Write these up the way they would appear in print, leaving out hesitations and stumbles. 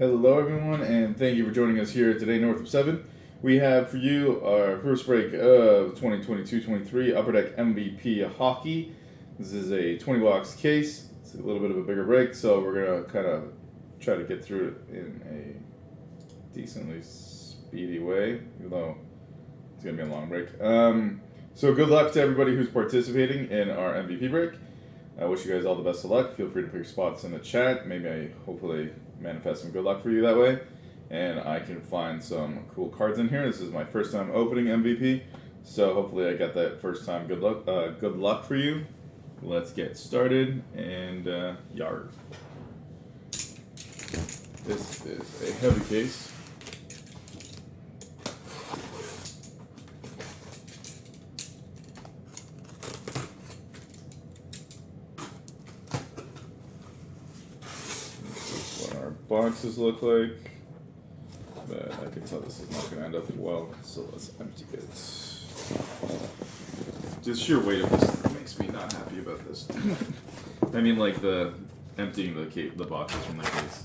Hello, everyone, and thank you for joining us here today, north of 7. We have for you our first break of 2022-23 Upper Deck MVP Hockey. This is a 20 box case. It's a little bit of a bigger break, so we're going to kind of try to get through it in a decently speedy way, even though it's going to be a long break. So good luck to everybody who's participating in our MVP break. I wish you guys all the best of luck. Feel free to pick your spots in the chat. Maybe I hopefully manifest some good luck for you that way. And I can find some cool cards in here. This is my first time opening MVP. So hopefully I got that first time good luck for you. Let's get started. And yard. This is a heavy case. Boxes look like, but I can tell this is not going to end up well, so let's empty it. Just sheer weight of this makes me not happy about this. I mean, like the emptying the boxes from the case.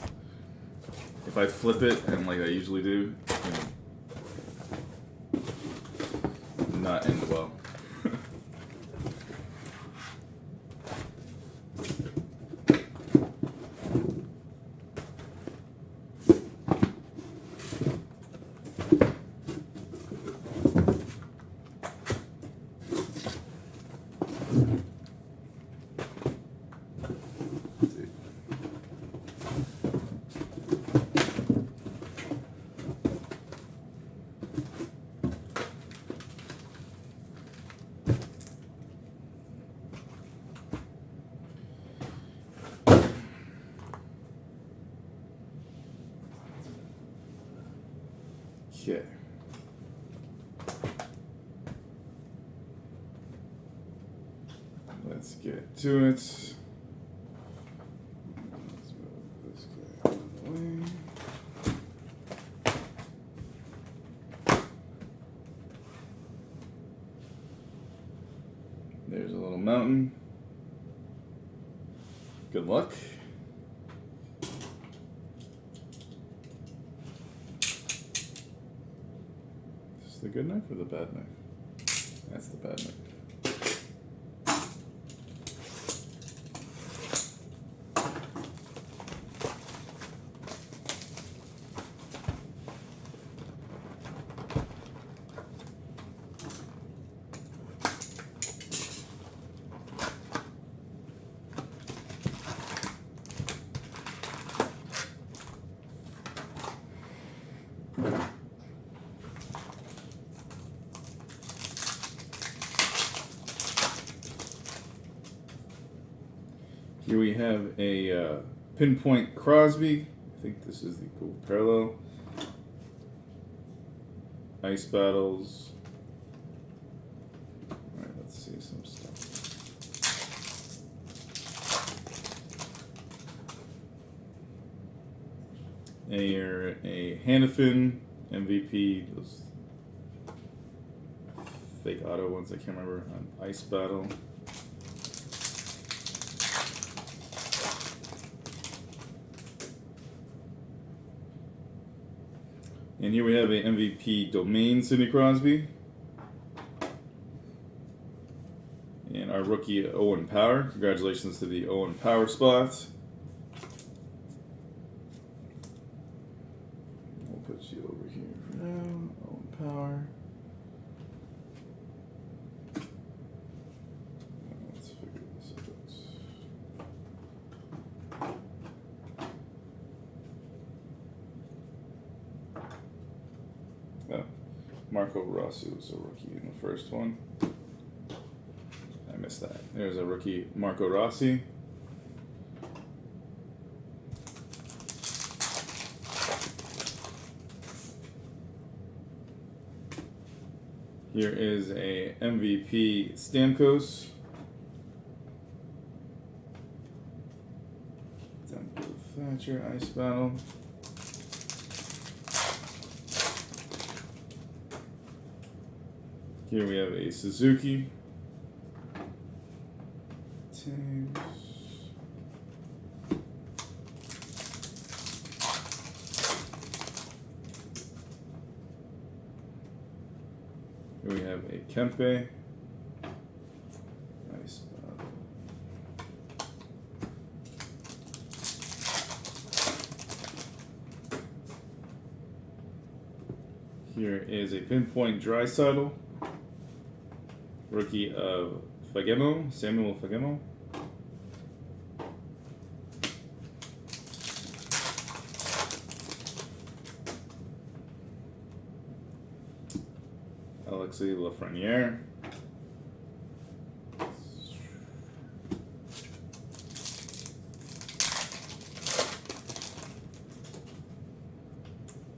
If I flip it, and like I usually do, it can not end well. Okay. Let's get to it. Let's move this guy out of the way. There's a little mountain. Good luck. The good knife or the bad knife? That's the bad knife. Here we have a Pinpoint Crosby. I think this is the cool parallel. Ice Battles. Alright, let's see some stuff. A Hannafin MVP. Those fake auto ones I can't remember. On Ice Battle. And here we have a MVP Domain Sidney Crosby. And our rookie Owen Power. Congratulations to the Owen Power spot. We'll put you over here for now. Owen Power. Let's figure this out. Oh, Marco Rossi was a rookie in the first one. I missed that. There's a rookie, Marco Rossi. Here is a MVP Stamkos. Thatcher, Ice Battle. Here we have a Suzuki. Teams. we have a Kempe. Nice. Here is a pinpoint Draisaitl. Rookie of Fagemo, Samuel Fagemo. Alexis Lafreniere.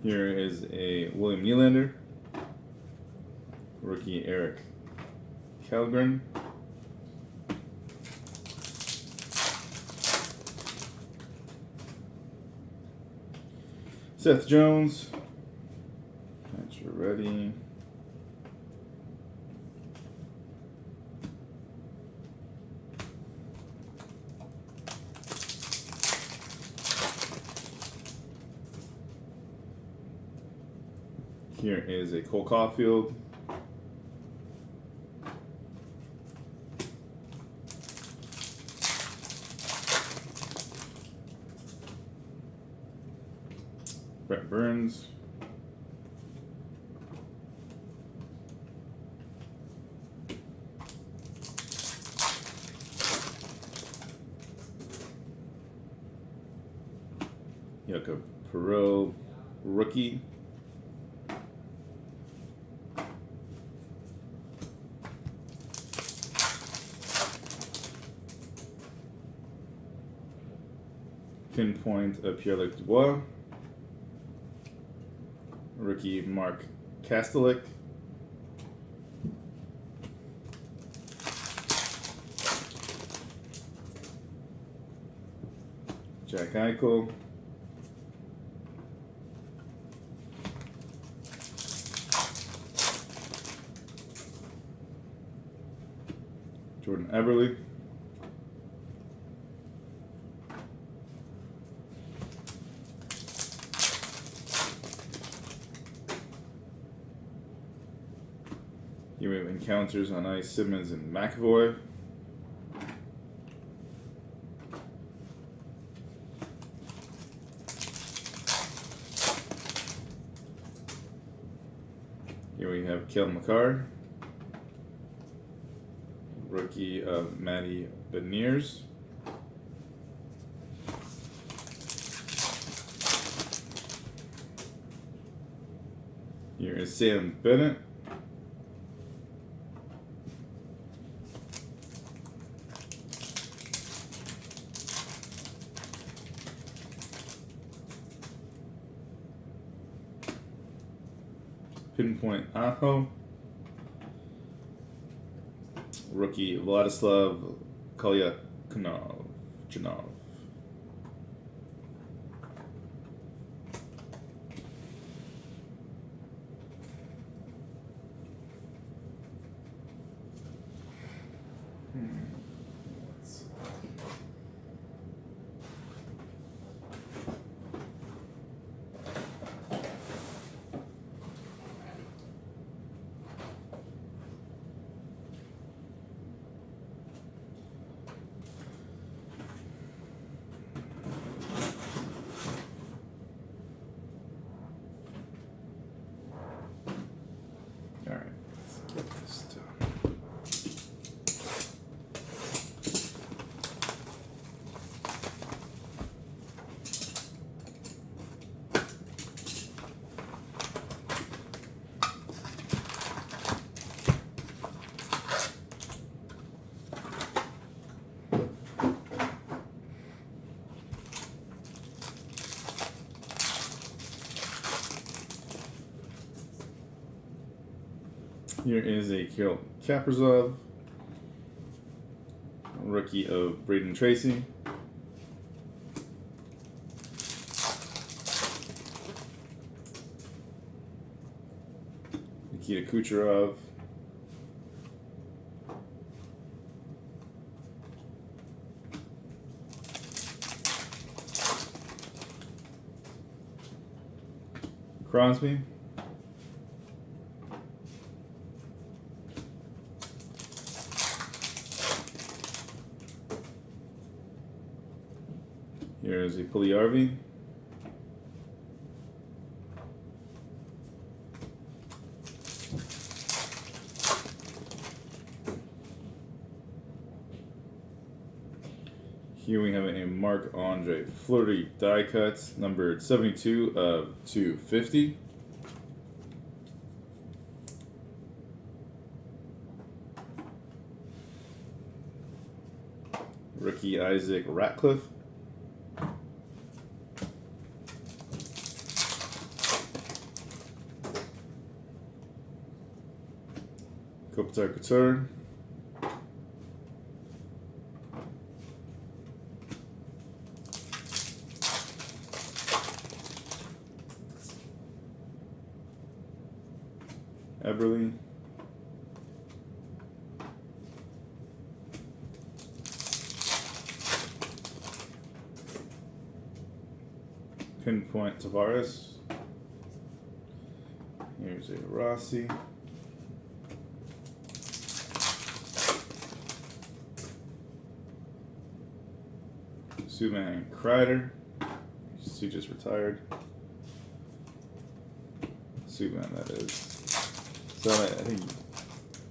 Here is a William Nylander. Rookie Eric Källgren. Seth Jones. That's ready. Here is a Cole Caulfield. Brett Burns. Jakob Perreault, rookie. Pinpoint of Pierre-Luc Dubois. Rookie Mark Kastelik. Jack Eichel. Jordan Eberle. Here we have encounters on ice, Simmons and McAvoy. Here we have Cale Makar, rookie of Matty Beniers. Here is Sam Bennett. Pinpoint Aho. Rookie Vladislav Kolyakhanov. All right, let's get this done. Here is a Kirill Kaprizov, rookie of Braden Tracy. Nikita Kucherov. Crosby. Here is a Pugliarvi. Here we have a Marc-Andre Fleury die cut, numbered 72 of 250. Rookie Isaac Ratcliffe. Kopitar Couture. Eberle. Pinpoint Tavares. Here's a Rossi. Subban Kreider. He just retired. Subban, that is. So I think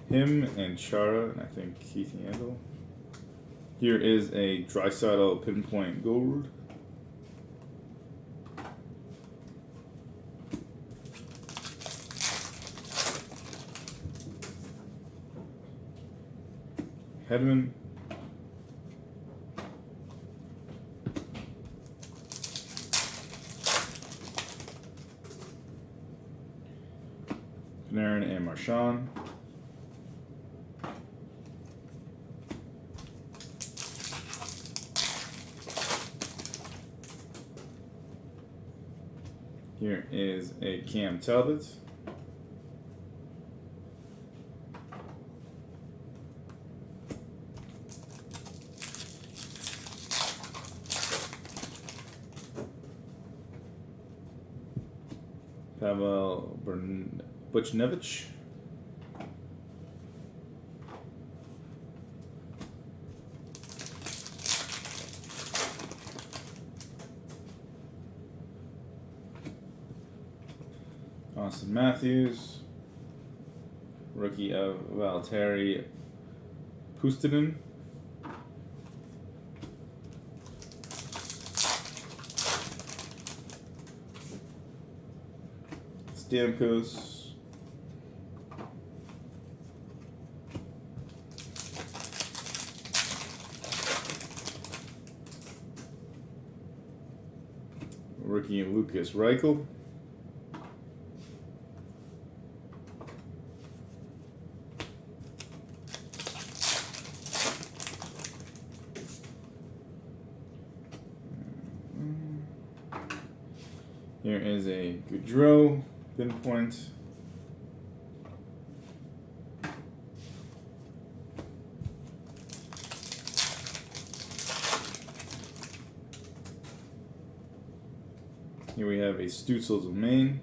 him and Chara, and I think Keith Yandel. Here is a Draisaitl Pinpoint Gold. Hedman. Panarin and Marchand. Here is a Cam Talbot. Pavel Buchnevich. Austin Matthews. Rookie of Valtteri Puustinen. Stamkos. Rookie Lucas Reichel. Here is a Gaudreau Pinpoint. Here we have a Stützle Domain.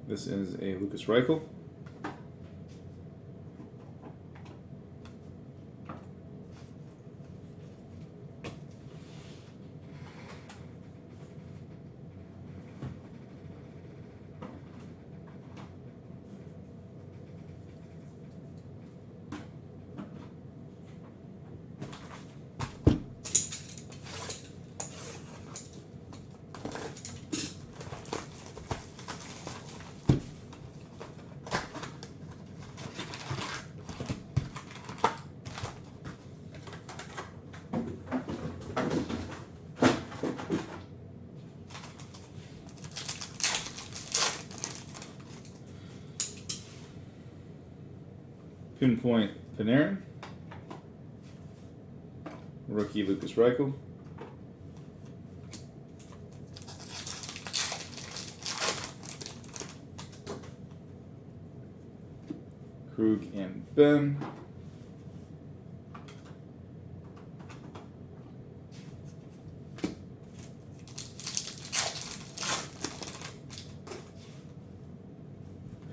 This is a Lucas Reichel. Pinpoint Panarin. Rookie Lucas Reichel. Krug and Ben.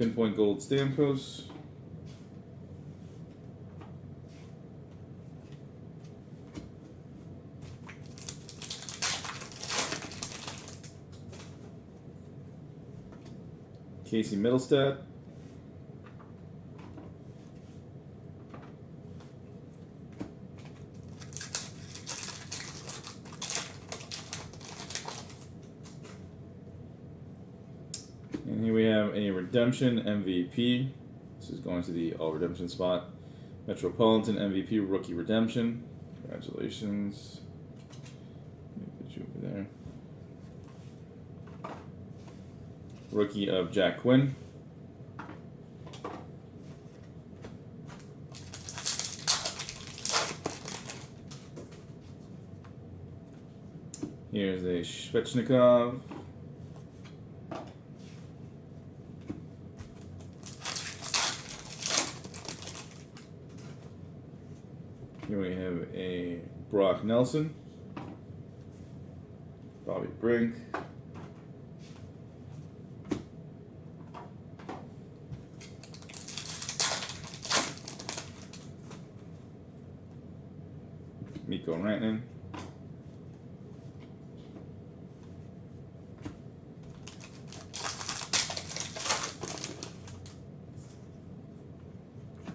Pinpoint Gold Stamkos. Casey Middlestat. And here we have a Redemption MVP. This is going to the All Redemption spot. Metropolitan MVP Rookie Redemption. Congratulations. Let me put you over there. Rookie of Jack Quinn. Here's a Svechnikov. Here we have a Brock Nelson. Bobby Brink. Mikko Rantanen.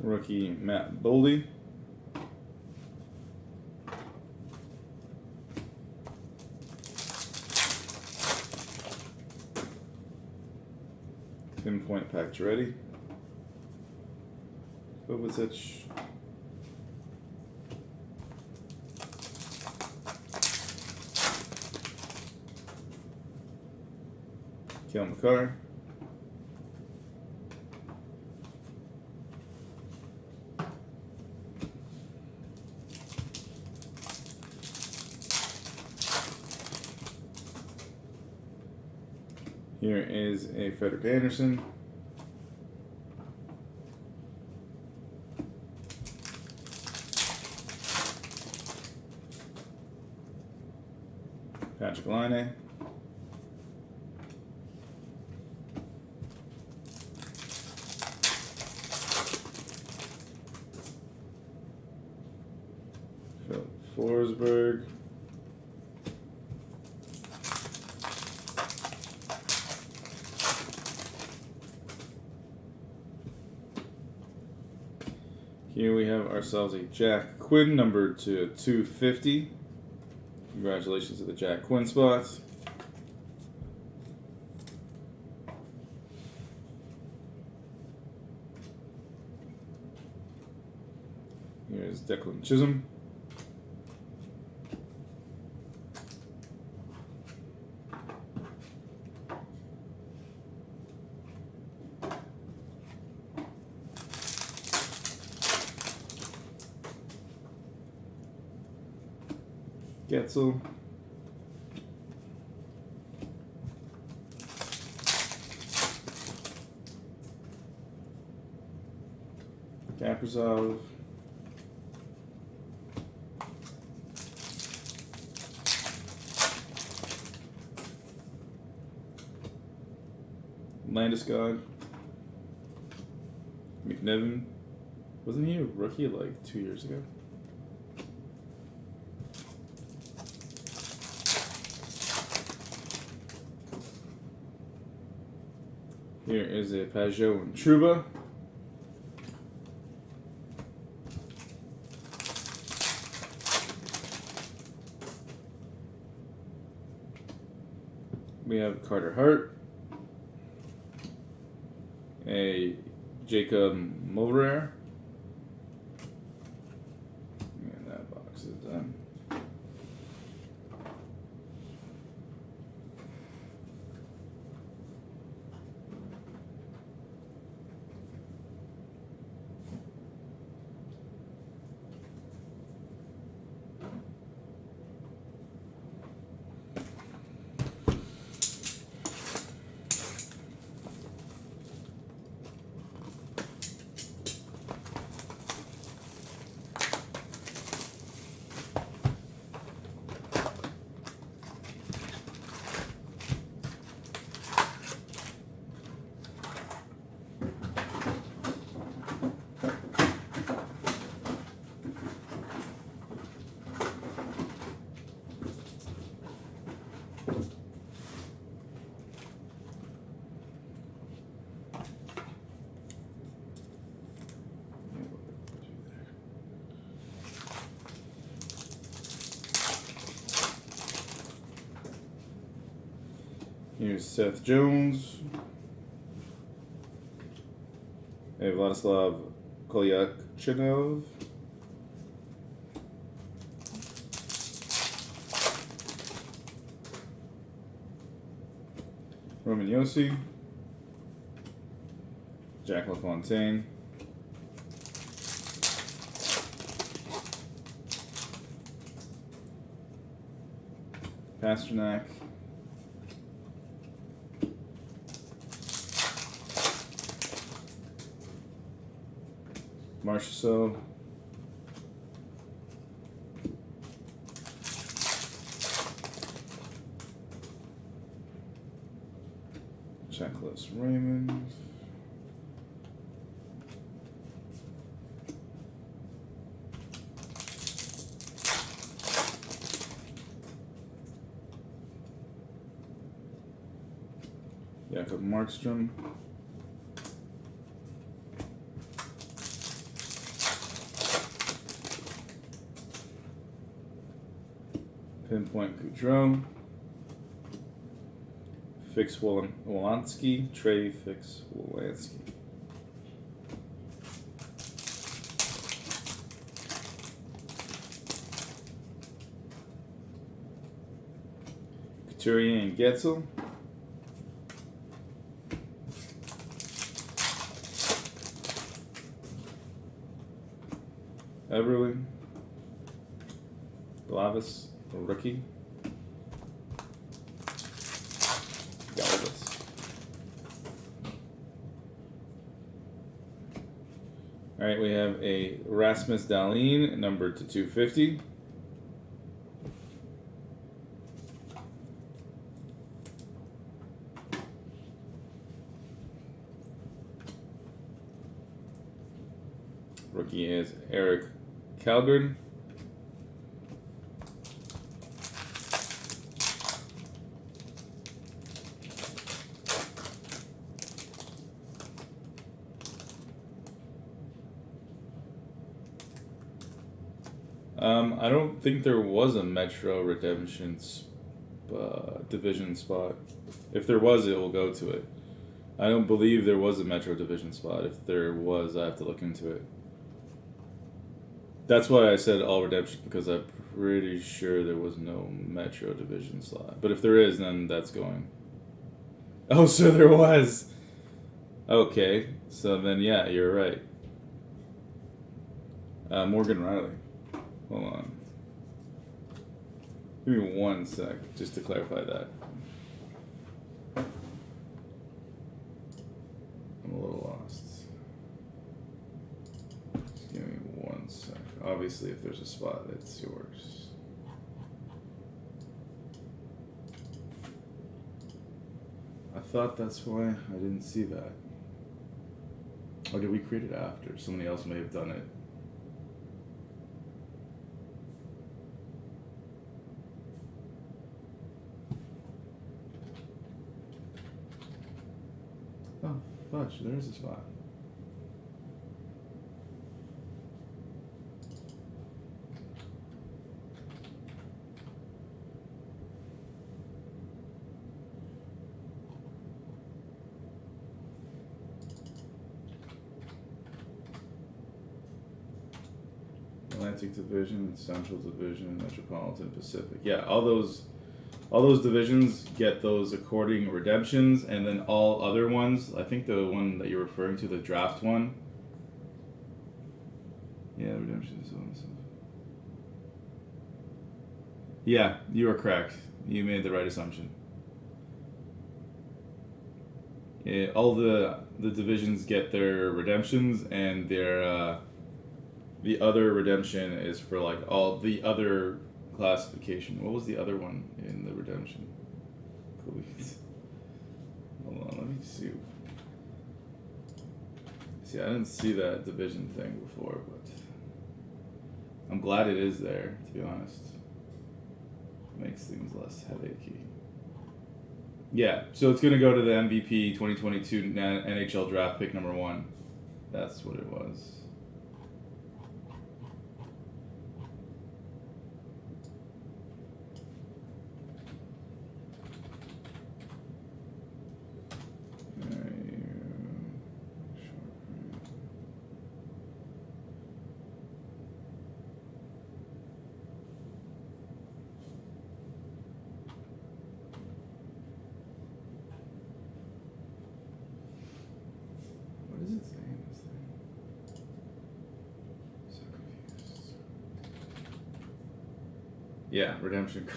Rookie Matt Boldy. Pinpoint Pacioretty. Kovacic. Kale McCarr. Here is a Frederik Andersen. Patrick Laine. Phil Forsberg. Here we have ourselves a Jack Quinn, numbered to 250. Congratulations to the Jack Quinn spots. Here's Declan Chisholm. Getzel. Kaprizov. Landeskog. McNevin. Wasn't he a rookie like 2 years ago? Here is a Pajot and Trouba. We have Carter Hart. A Jacob Mover. And that box is done. Here's Seth Jones. Hey, Vladislav Kolyakchinov. Roman Yossi. Jack LaFontaine. Pasternak. Marchessault. Checklist Raymond. Jakob Markstrom. Pinpoint Goudreau. Fix Wolanski. Trey Fix Wolanski. Couturier and Getzel. Everly. Glavis, a rookie. Galvis. All right, we have a Rasmus Dahlin, numbered to 250. Rookie is Eric Calgren. I don't think there was a Metro Redemption division spot. If there was, it will go to it. I don't believe there was a Metro division spot. If there was, I have to look into it. That's why I said all redemption, because I'm pretty sure there was no Metro division slot. But if there is, then that's going. Oh, so there was. Okay, so then yeah, you're right. Morgan Riley. Hold on. Give me 1 sec, just to clarify that. I'm a little lost. Just give me 1 sec. Obviously, if there's a spot, it's yours. I thought that's why I didn't see that. Or did we create it after? Somebody else may have done it. Oh, fudge, there is a spot. Atlantic Division, Central Division, Metropolitan, Pacific. Yeah, all those divisions get those according redemptions, and then all other ones, I think the one that you're referring to, the draft one. Yeah, redemptions. Yeah, you are correct. You made the right assumption. Yeah, all the divisions get their redemptions, and their the other redemption is for like all the other classification. What was the other one in the redemption? Please. Hold on, let me see. See, I didn't see that division thing before, but I'm glad it is there, to be honest. Makes things less headachy. Yeah, so it's going to go to the MVP 2022 NHL draft pick number 1. That's what it was. Yeah, redemption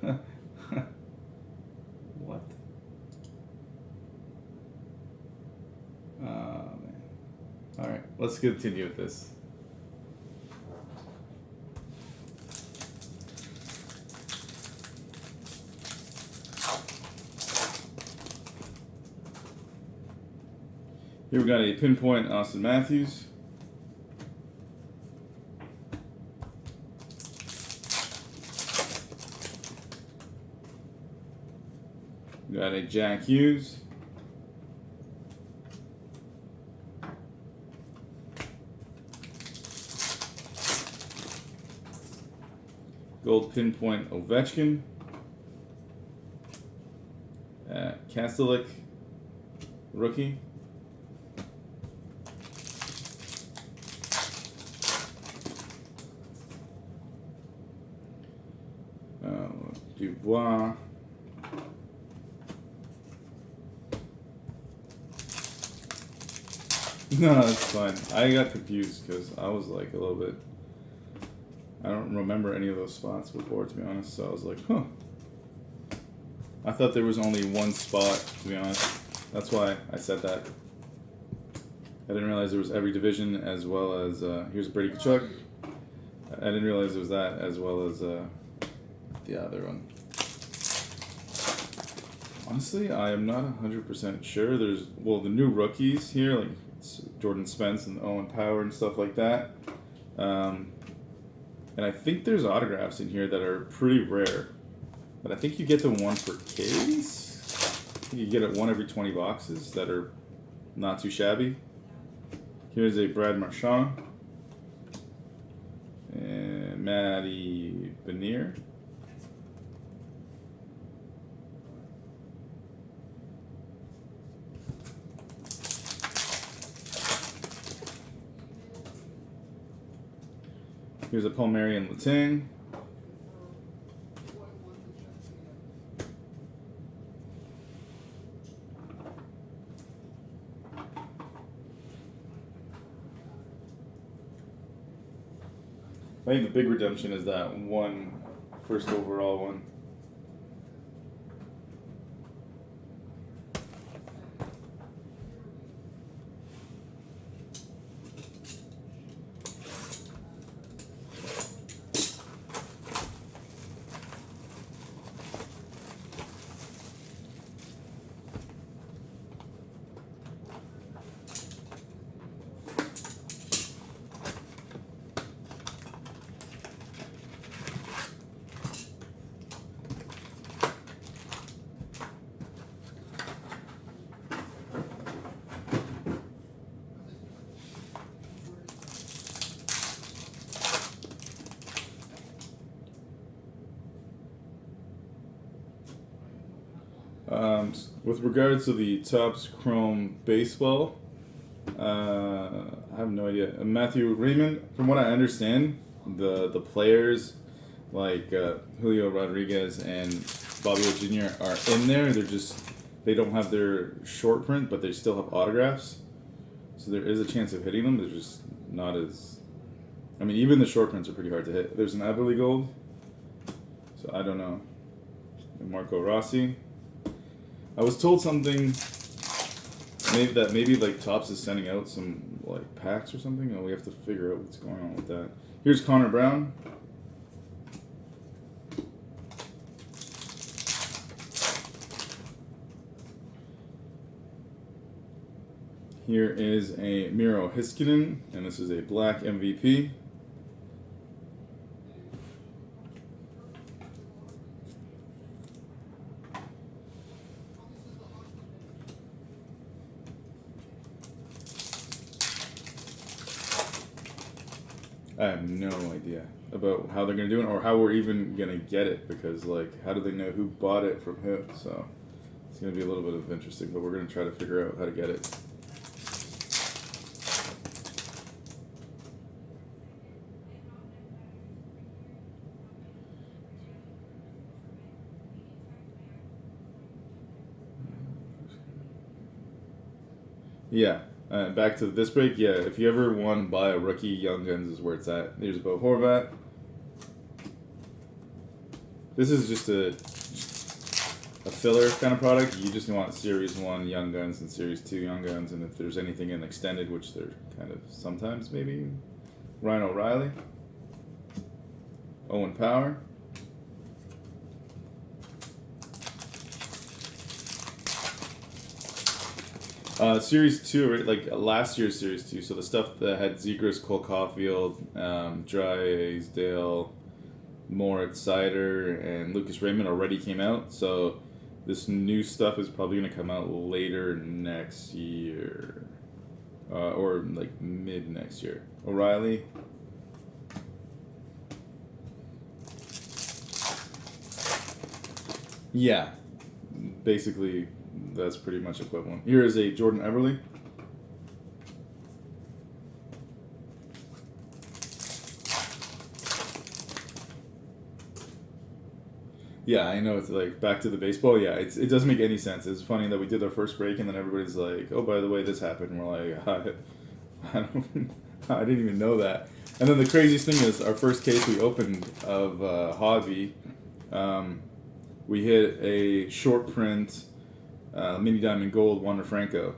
card. What? Oh, man. Alright, let's continue with this. Here we got a pinpoint Austin Matthews. We got a Jack Hughes. Gold pinpoint Ovechkin. Kastelik, rookie. Dubois. No, that's fine. I got confused because I was like a little bit. I don't remember any of those spots before, to be honest. So I was like, huh. I thought there was only one spot, to be honest. That's why I said that. I didn't realize there was every division as well as. Here's Brady Tkachuk. I didn't realize there was that as well as the other one. Honestly, I am not 100% sure. There's, well, the new rookies here, like Jordan Spence and Owen Power and stuff like that. And I think there's autographs in here that are pretty rare. But I think you get them one per case. I think you get it one every 20 boxes that are not too shabby. Here's a Brad Marchand. And Matty Benier. Here's a Palmieri and Letang. I think the big redemption is that one first overall one. With regards to the Topps Chrome Baseball, I have no idea. Matthew Raymond, from what I understand, the players like Julio Rodriguez and Bobby Witt Jr. are in there. They don't have their short print, but they still have autographs. So there is a chance of hitting them. They're just not as. I mean, even the short prints are pretty hard to hit. There's an Everly Gold. So I don't know. And Marco Rossi. I was told something maybe like Topps is sending out some like packs or something, and we have to figure out what's going on with that. Here's Connor Brown. Here is a Miro Heiskanen, and this is a black MVP. I have no idea about how they're going to do it or how we're even going to get it, because, like, how do they know who bought it from who? So it's going to be a little bit of interesting, but we're going to try to figure out how to get it. Yeah. Back to this break, yeah, if you ever want to buy a rookie, Young Guns is where it's at. There's Bo Horvat. This is just a filler kind of product. You just want Series 1 Young Guns and Series 2 Young Guns, and if there's anything in Extended, which there kind of sometimes maybe, Ryan O'Reilly, Owen Power, Series 2, like last year's Series 2, so the stuff that had Zegras, Cole Caulfield, Drysdale, Moritz Sider, and Lucas Raymond already came out, so this new stuff is probably going to come out later next year, or like mid next year. O'Reilly. Yeah, basically that's pretty much equivalent. Here is a Jordan Everly. Yeah, I know, it's like back to the baseball. Yeah, it doesn't make any sense. It's funny that we did our first break and then everybody's like, "Oh, by the way, this happened." And we're like, I didn't even know that. And then the craziest thing is, our first case we opened of Hobby, we hit a short print mini diamond gold Wander Franco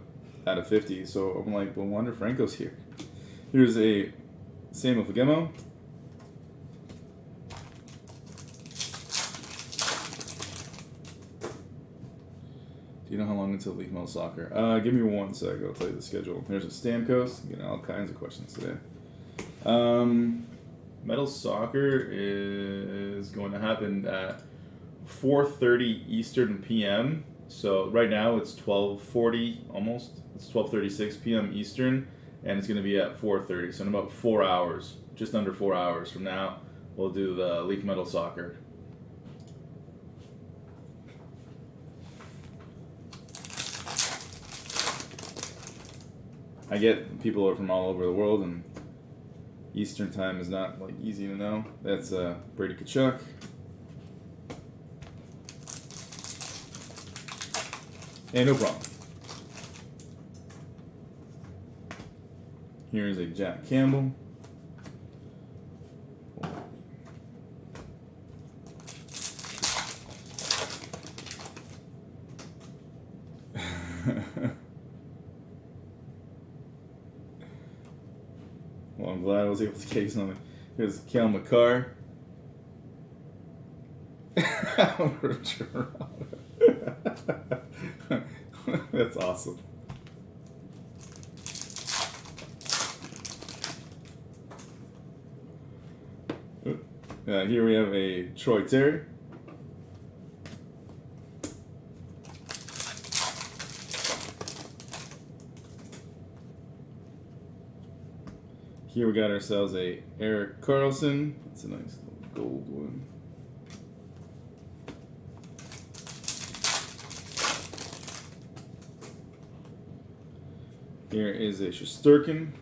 out of 50. So I'm like, well, Wander Franco's here. Here's a Samuel Fagemo. Do you know how long until Leaf Metal Soccer? Give me 1 sec. I'll tell you the schedule. There's a Stamkos. Getting all kinds of questions today. Metal Soccer is going to happen at 4:30 Eastern PM. So right now it's 12:40 almost. It's 12:36 PM Eastern, and it's going to be at 4:30. So in about 4 hours, just under 4 hours from now, we'll do the Leaf Metal Soccer. I get people are from all over the world, and Eastern time is not like easy to know. That's Brady Tkachuk. Hey, no problem. Here's a Jack Campbell. Well, I'm glad I was able to get something. Here's Cale Makar. That's awesome. Here we have a Troy Terry. Here we got ourselves a Erik Karlsson. That's a nice little gold one. Here is a Shesterkin.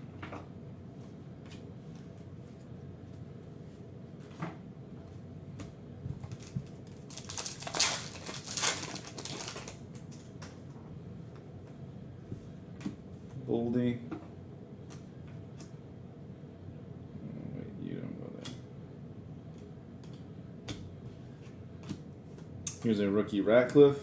Boldy. Here's a rookie Ratcliffe.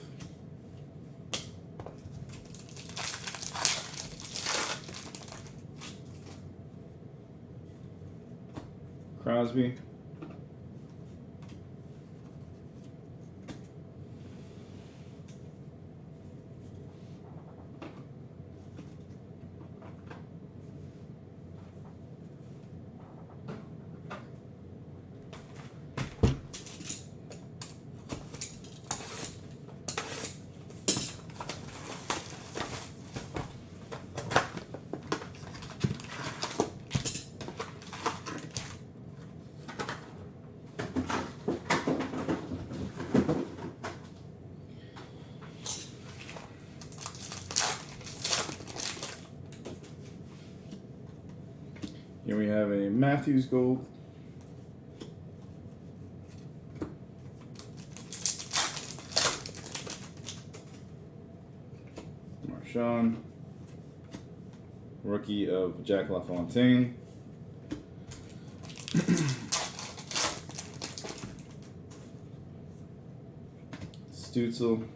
Crosby. Here we have a Matthews gold. Marchand. Rookie of Jack LaFontaine. Stutzel.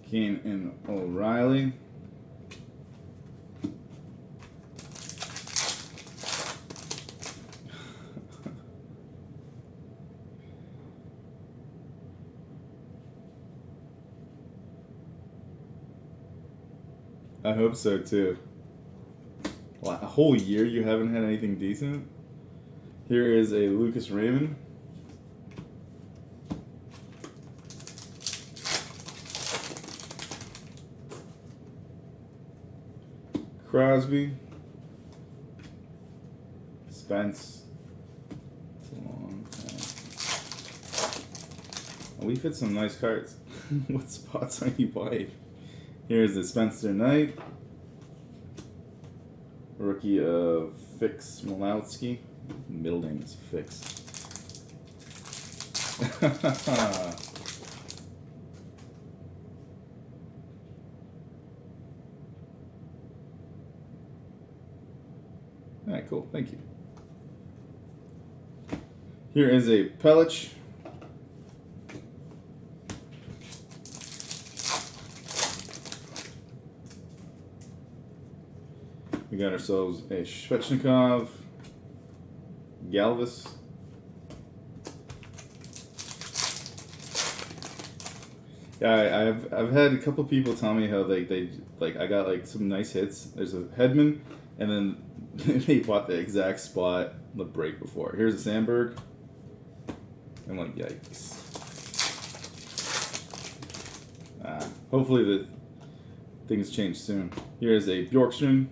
Kane and O'Reilly. I hope so too. Wow, a whole year you haven't had anything decent? Here is a Lucas Raymond. Crosby. Spence. It's a long time. We've hit some nice cards. What spots are you buying? Here's the Spencer Knight. Rookie of Fix Malowski. Middle name is Fix. Alright, cool. Thank you. Here is a Pellich. We got ourselves a Svechnikov, Galvis. Yeah, I've had a couple people tell me how they I got like some nice hits. There's a Hedman, and then they bought the exact spot the break before. Here's a Sandberg. I'm like, yikes. Hopefully the things change soon. Here's a Bjorkstrand.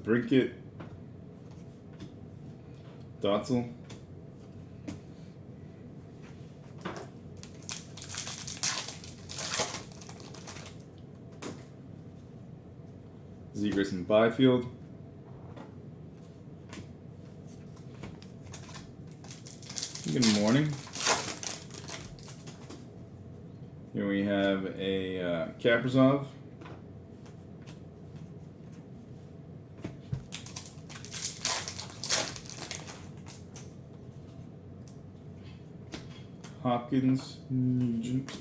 Brinkett, Dotzel, Zegras and Byfield, good morning. Here we have a Kaprizov. Hopkins, Nugent.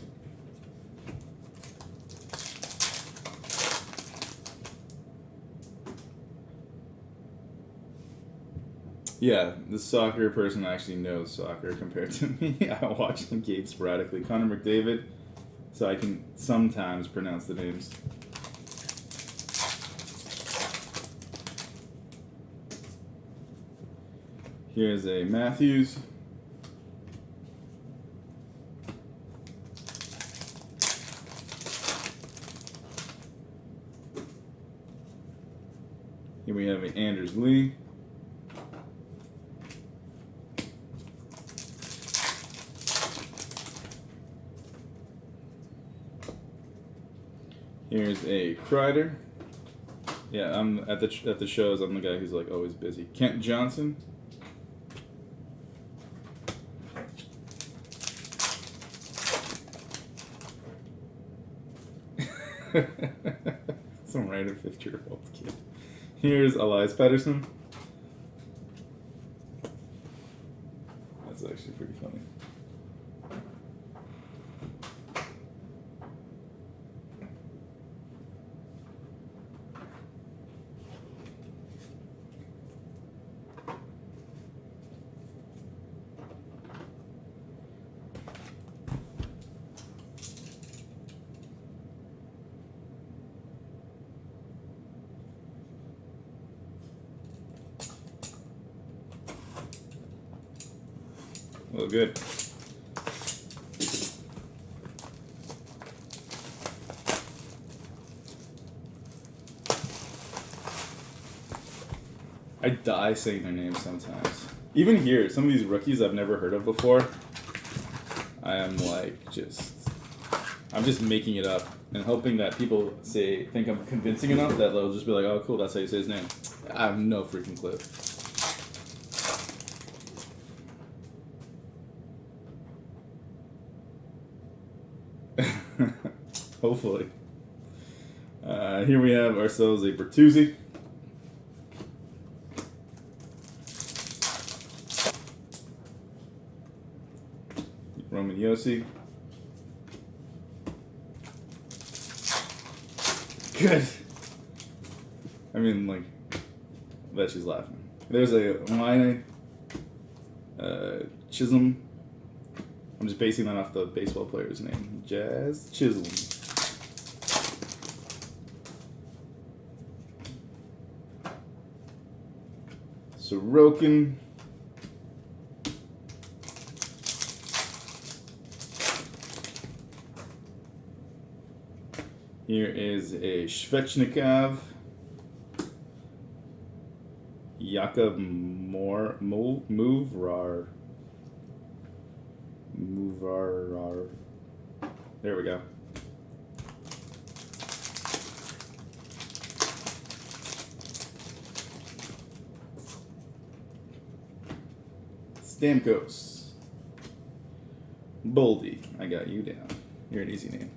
Yeah, the soccer person actually knows soccer compared to me. I watch the game sporadically. Connor McDavid, so I can sometimes pronounce the names. Here's a Matthews. Here we have an Anders Lee. Here's a Kreider. Yeah, I'm at the shows. I'm the guy who's like always busy. Kent Johnson. Some random 50-year-old kid. Here's Elias Pettersson. That's actually pretty funny. Well, good. I die saying their names sometimes. Even here, some of these rookies I've never heard of before, I am like I'm just making it up and hoping that people think I'm convincing enough that they'll just be like, oh cool, that's how you say his name. I have no freaking clue. Hopefully. Here we have ourselves a Bertuzzi. Roman Yossi. Good. I mean, like, I bet she's laughing. There's a Line Chisholm. I'm just basing that off the baseball player's name. Jazz Chisholm. Sorokin. Here is a Svechnikov. Jakub Movrar. There we go. Stamkos. Boldy. I got you down. You're an easy name.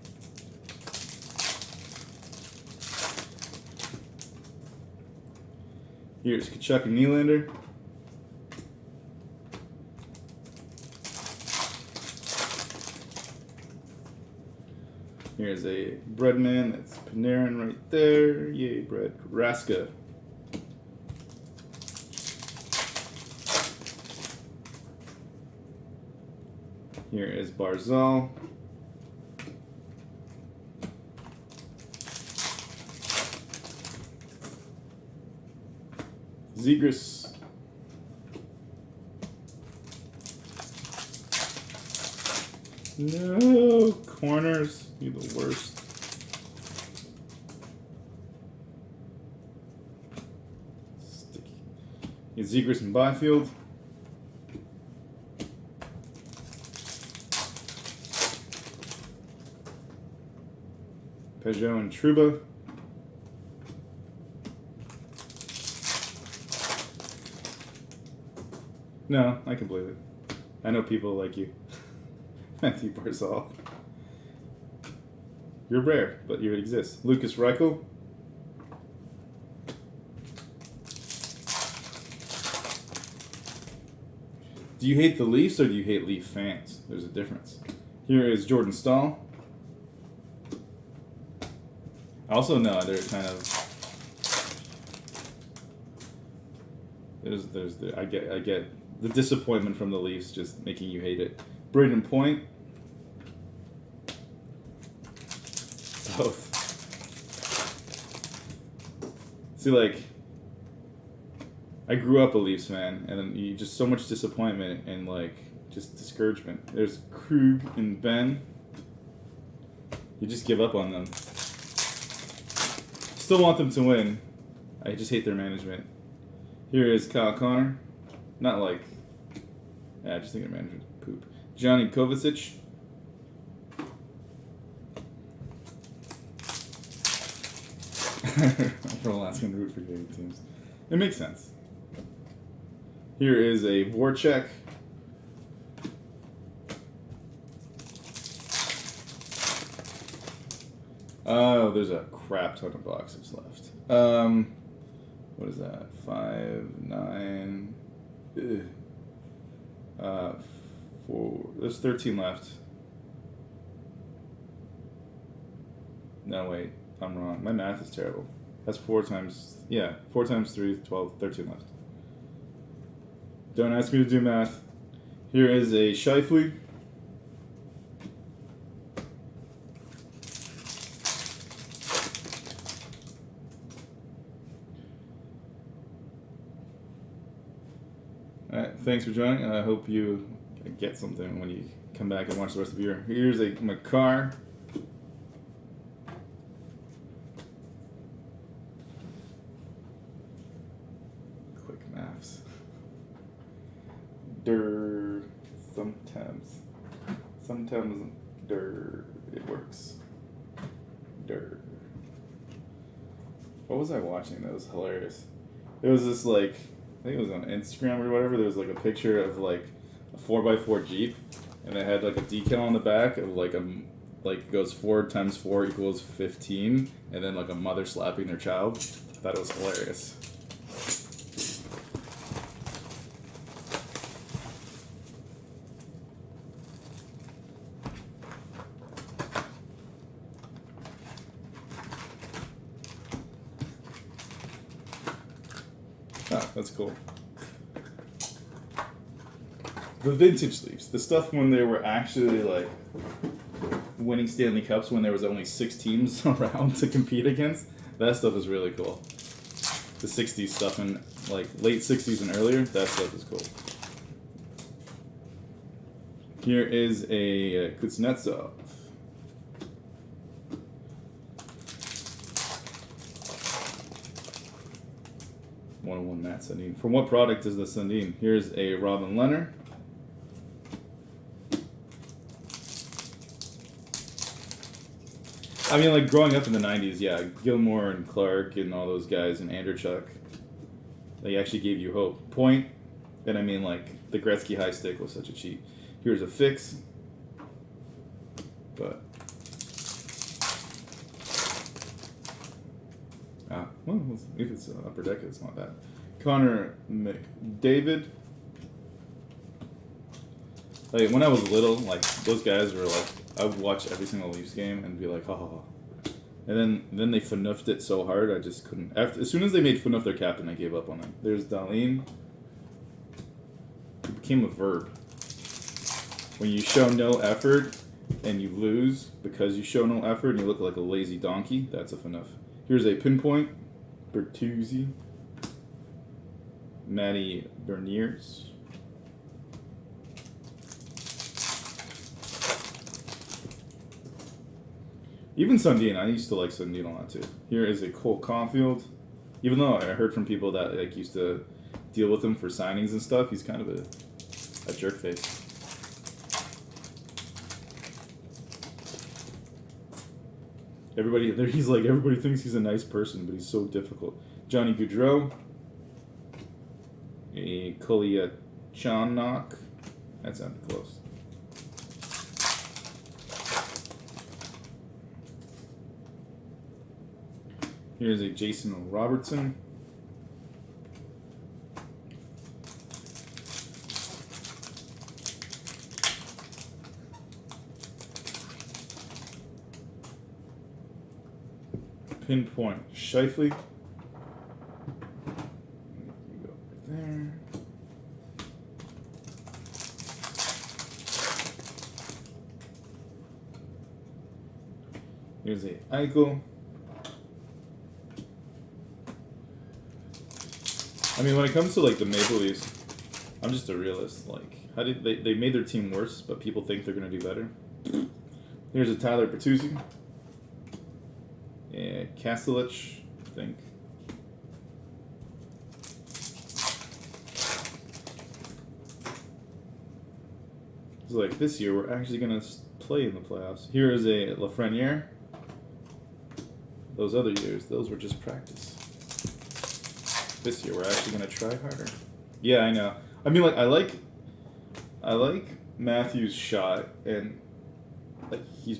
Here's Kachuk and Nylander. Here's a Breadman. That's Panarin right there. Yay, bread. Raska. Here is Barzal. Zegras. No corners. You're the worst. Sticky. Here's Zegras and Byfield. Peugeot and Trouba. No, I can believe it. I know people like you. Matthew Barzal. You're rare, but you exist. Lucas Reichel. Do you hate the Leafs or do you hate Leaf fans? There's a difference. Here is Jordan Stahl. Also, no, they're kind of. I get the disappointment from the Leafs just making you hate it. Braden Point. Both. See, like, I grew up a Leafs fan, and you just so much disappointment and like just discouragement. There's Krug and Ben. You just give up on them. Still want them to win. I just hate their management. Here is Kyle Connor. Not like... I just think their management poop. Johnny Kovacic. For Alaskan root for Canadian teams. It makes sense. Here is a Voracek. Oh, there's a crap ton of boxes left. What is that? 5, 9. Ugh. 4. There's 13 left. No, wait. I'm wrong. My math is terrible. That's 4 times... Yeah, 4 times 3, 12, 13 left. Don't ask me to do math. Here is a Scheifele. Alright, thanks for joining. I hope you get something when you come back and watch the rest of the year. Here's a Makar. Quick maths. Sometimes it works. What was I watching that was hilarious? It was this like, I think it was on Instagram or whatever. There was like a picture of like a 4x4 Jeep, and it had like a decal on the back of like like it goes 4 times 4 equals 15, and then like a mother slapping their child. That was hilarious. Ah, that's cool. The vintage sleeves, the stuff when they were actually like winning Stanley Cups when there was only 6 teams around to compete against. That stuff is really cool. The 60s stuff and like late 60s and earlier, that stuff is cool. Here is a Kuznetsov. One Matt Sundin. From what product is the Sundin? Here's a Robin Leonard. I mean, like, growing up in the 90s, yeah, Gilmore and Clark and all those guys and Andrechuk, they actually gave you hope. Point, and I mean, like, the Gretzky high stick was such a cheat. Here's a fix, but... well, if it's upper deck, it's not bad. Connor McDavid. Like, when I was little, like, those guys were like, I would watch every single Leafs game and be like, oh. And then they FNUF'd it so hard, I just couldn't. As soon as they made FNUF their captain, I gave up on them. There's Darlene. It became a verb. When you show no effort and you lose because you show no effort and you look like a lazy donkey, that's a FNUF. Here's a pinpoint. Bertuzzi. Matty Berniers. Even Sundin, I used to like Sundin a lot too. Here is a Cole Caulfield. Even though I heard from people that like used to deal with him for signings and stuff, he's kind of a jerk face. Everybody thinks he's a nice person, but he's so difficult. Johnny Gaudreau. A Kolyachonok. That sounded close. Here's a Jason Robertson. Pinpoint Scheifele. You go right there. Here's a Eichel. I mean, when it comes to like the Maple Leafs, I'm just a realist. Like, how did they made their team worse, but people think they're gonna do better? Here's a Tyler Bertuzzi. Yeah, Kastelich, I think. It's like this year we're actually gonna play in the playoffs. Here is a Lafreniere. Those other years, those were just practice. This year we're actually gonna try harder. Yeah, I know. I mean, like I like Matthews' shot, and like he's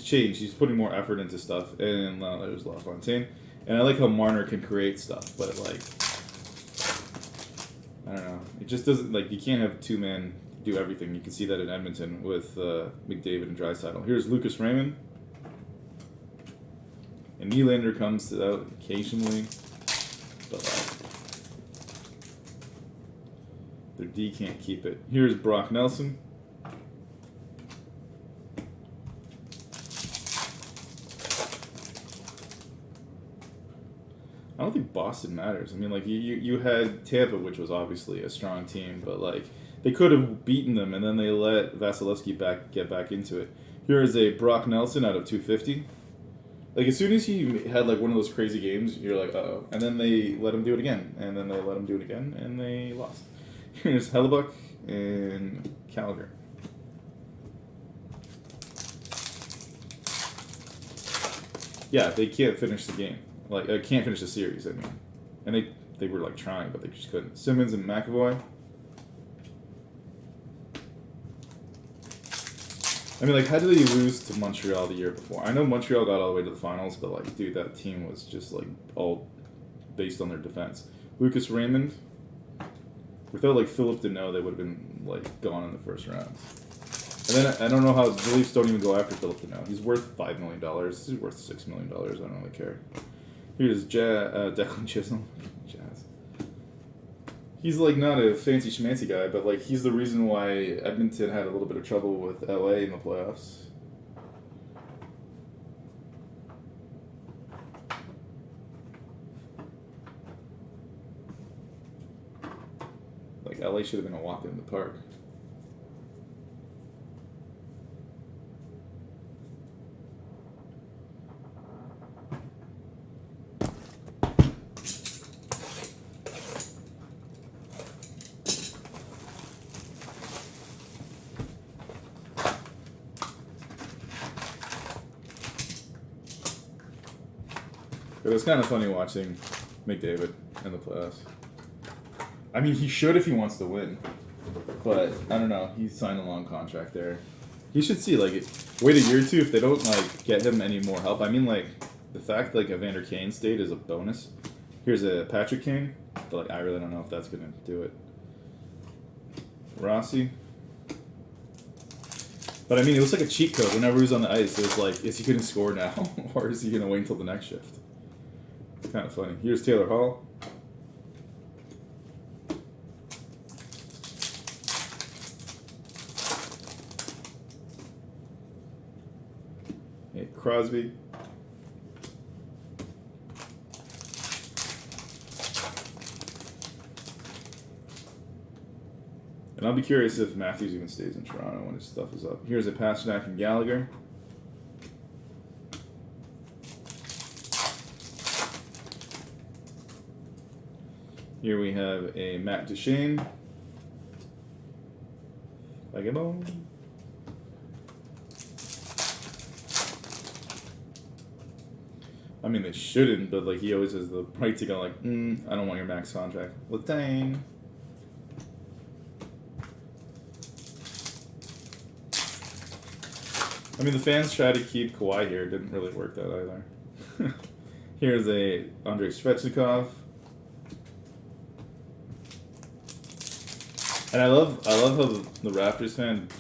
changed. He's putting more effort into stuff, and there's LaFontaine, and I like how Marner can create stuff, but like I don't know. It just doesn't like you can't have two men do everything. You can see that in Edmonton with McDavid and Draisaitl. Here's Lucas Raymond, and Nylander comes out occasionally, but like. Their D can't keep it. Here's Brock Nelson. I don't think Boston matters. I mean, like, you had Tampa, which was obviously a strong team, but, like, they could have beaten them, and then they let Vasilevsky get back into it. Here is a Brock Nelson out of 250. Like, as soon as he had, like, one of those crazy games, you're like, uh-oh. And then they let him do it again, and then they let him do it again, and they lost. Here's Hellebuck and Calgary. Yeah, they can't finish the game. Like, can't finish the series, I mean. And they were, like, trying, but they just couldn't. Simmons and McAvoy. I mean, like, how did they lose to Montreal the year before? I know Montreal got all the way to the finals, but, like, dude, that team was just, like, all based on their defense. Lucas Raymond, without, like, Philip Deneau, they would have been, like, gone in the first round. And then I don't know how the Leafs don't even go after Philip Deneau. He's worth $5 million. He's worth $6 million. I don't really care. Here's Declan Chisholm. Jazz. He's, like, not a fancy schmancy guy, but, like, he's the reason why Edmonton had a little bit of trouble with LA in the playoffs. Like, LA should have been a walk in the park. It was kind of funny watching McDavid in the playoffs. I mean, he should if he wants to win. But, I don't know. He signed a long contract there. He should see, like, wait a year or two if they don't, like, get him any more help. I mean, like, the fact, like, Evander Kane stayed is a bonus. Here's a Patrick Kane. But, like, I really don't know if that's going to do it. Rossi. But, I mean, it was like a cheat code. Whenever he was on the ice, it was like, is he going to score now? Or is he going to wait until the next shift? It's kind of funny. Here's Taylor Hall. Hey, Crosby. And I'll be curious if Matthews even stays in Toronto when his stuff is up. Here's a Pasternak and Gallagher. Here we have a Matt Duchene. Vagabond. I mean, they shouldn't, but like he always has the right to go like, I don't want your max contract. Well, dang. I mean, the fans try to keep Kawhi here. It didn't really work that either. Here's a Andrei Svechnikov. And I love how the Raptors fans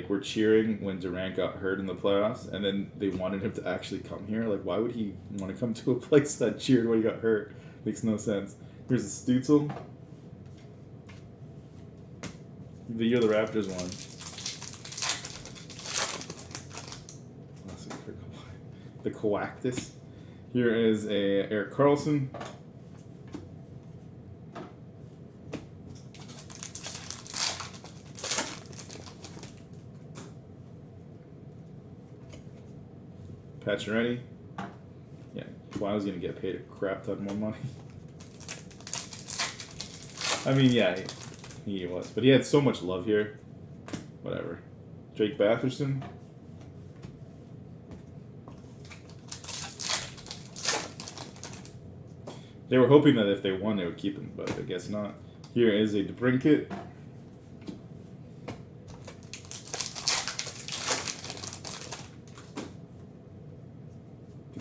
were cheering when Durant got hurt in the playoffs, and then they wanted him to actually come here. Like, why would he want to come to a place that cheered when he got hurt? Makes no sense. Here's a Stutzel. The year the Raptors won. The Coactus. Here is a Erik Karlsson. Pacioretty. Yeah, Kawhi was going to get paid a crap ton more money. I mean, yeah, he was. But he had so much love here. Whatever. Drake Batherson. They were hoping that if they won, they would keep him, but I guess not. Here is a DeBrincat.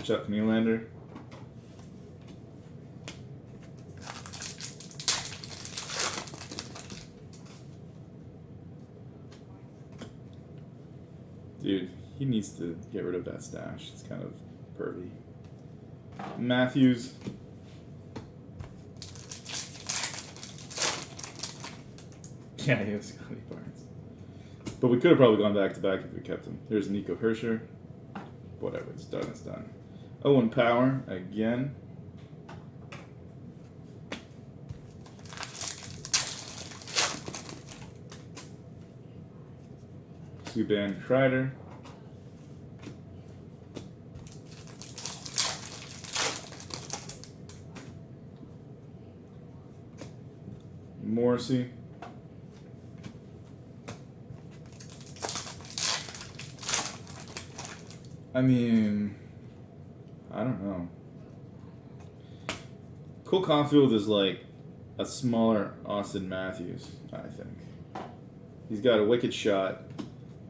Chuck Nylander. Dude, he needs to get rid of that stash. It's kind of pervy. Matthews. Yeah, he was Scotty Barnes. But we could have probably gone back to back if we kept him. There's Nico Herscher. Whatever, it's done, it's done. Owen Power, again. Subban Kreider. Morrissey. I mean, I don't know. Cole Caulfield is like a smaller Austin Matthews, I think. He's got a wicked shot.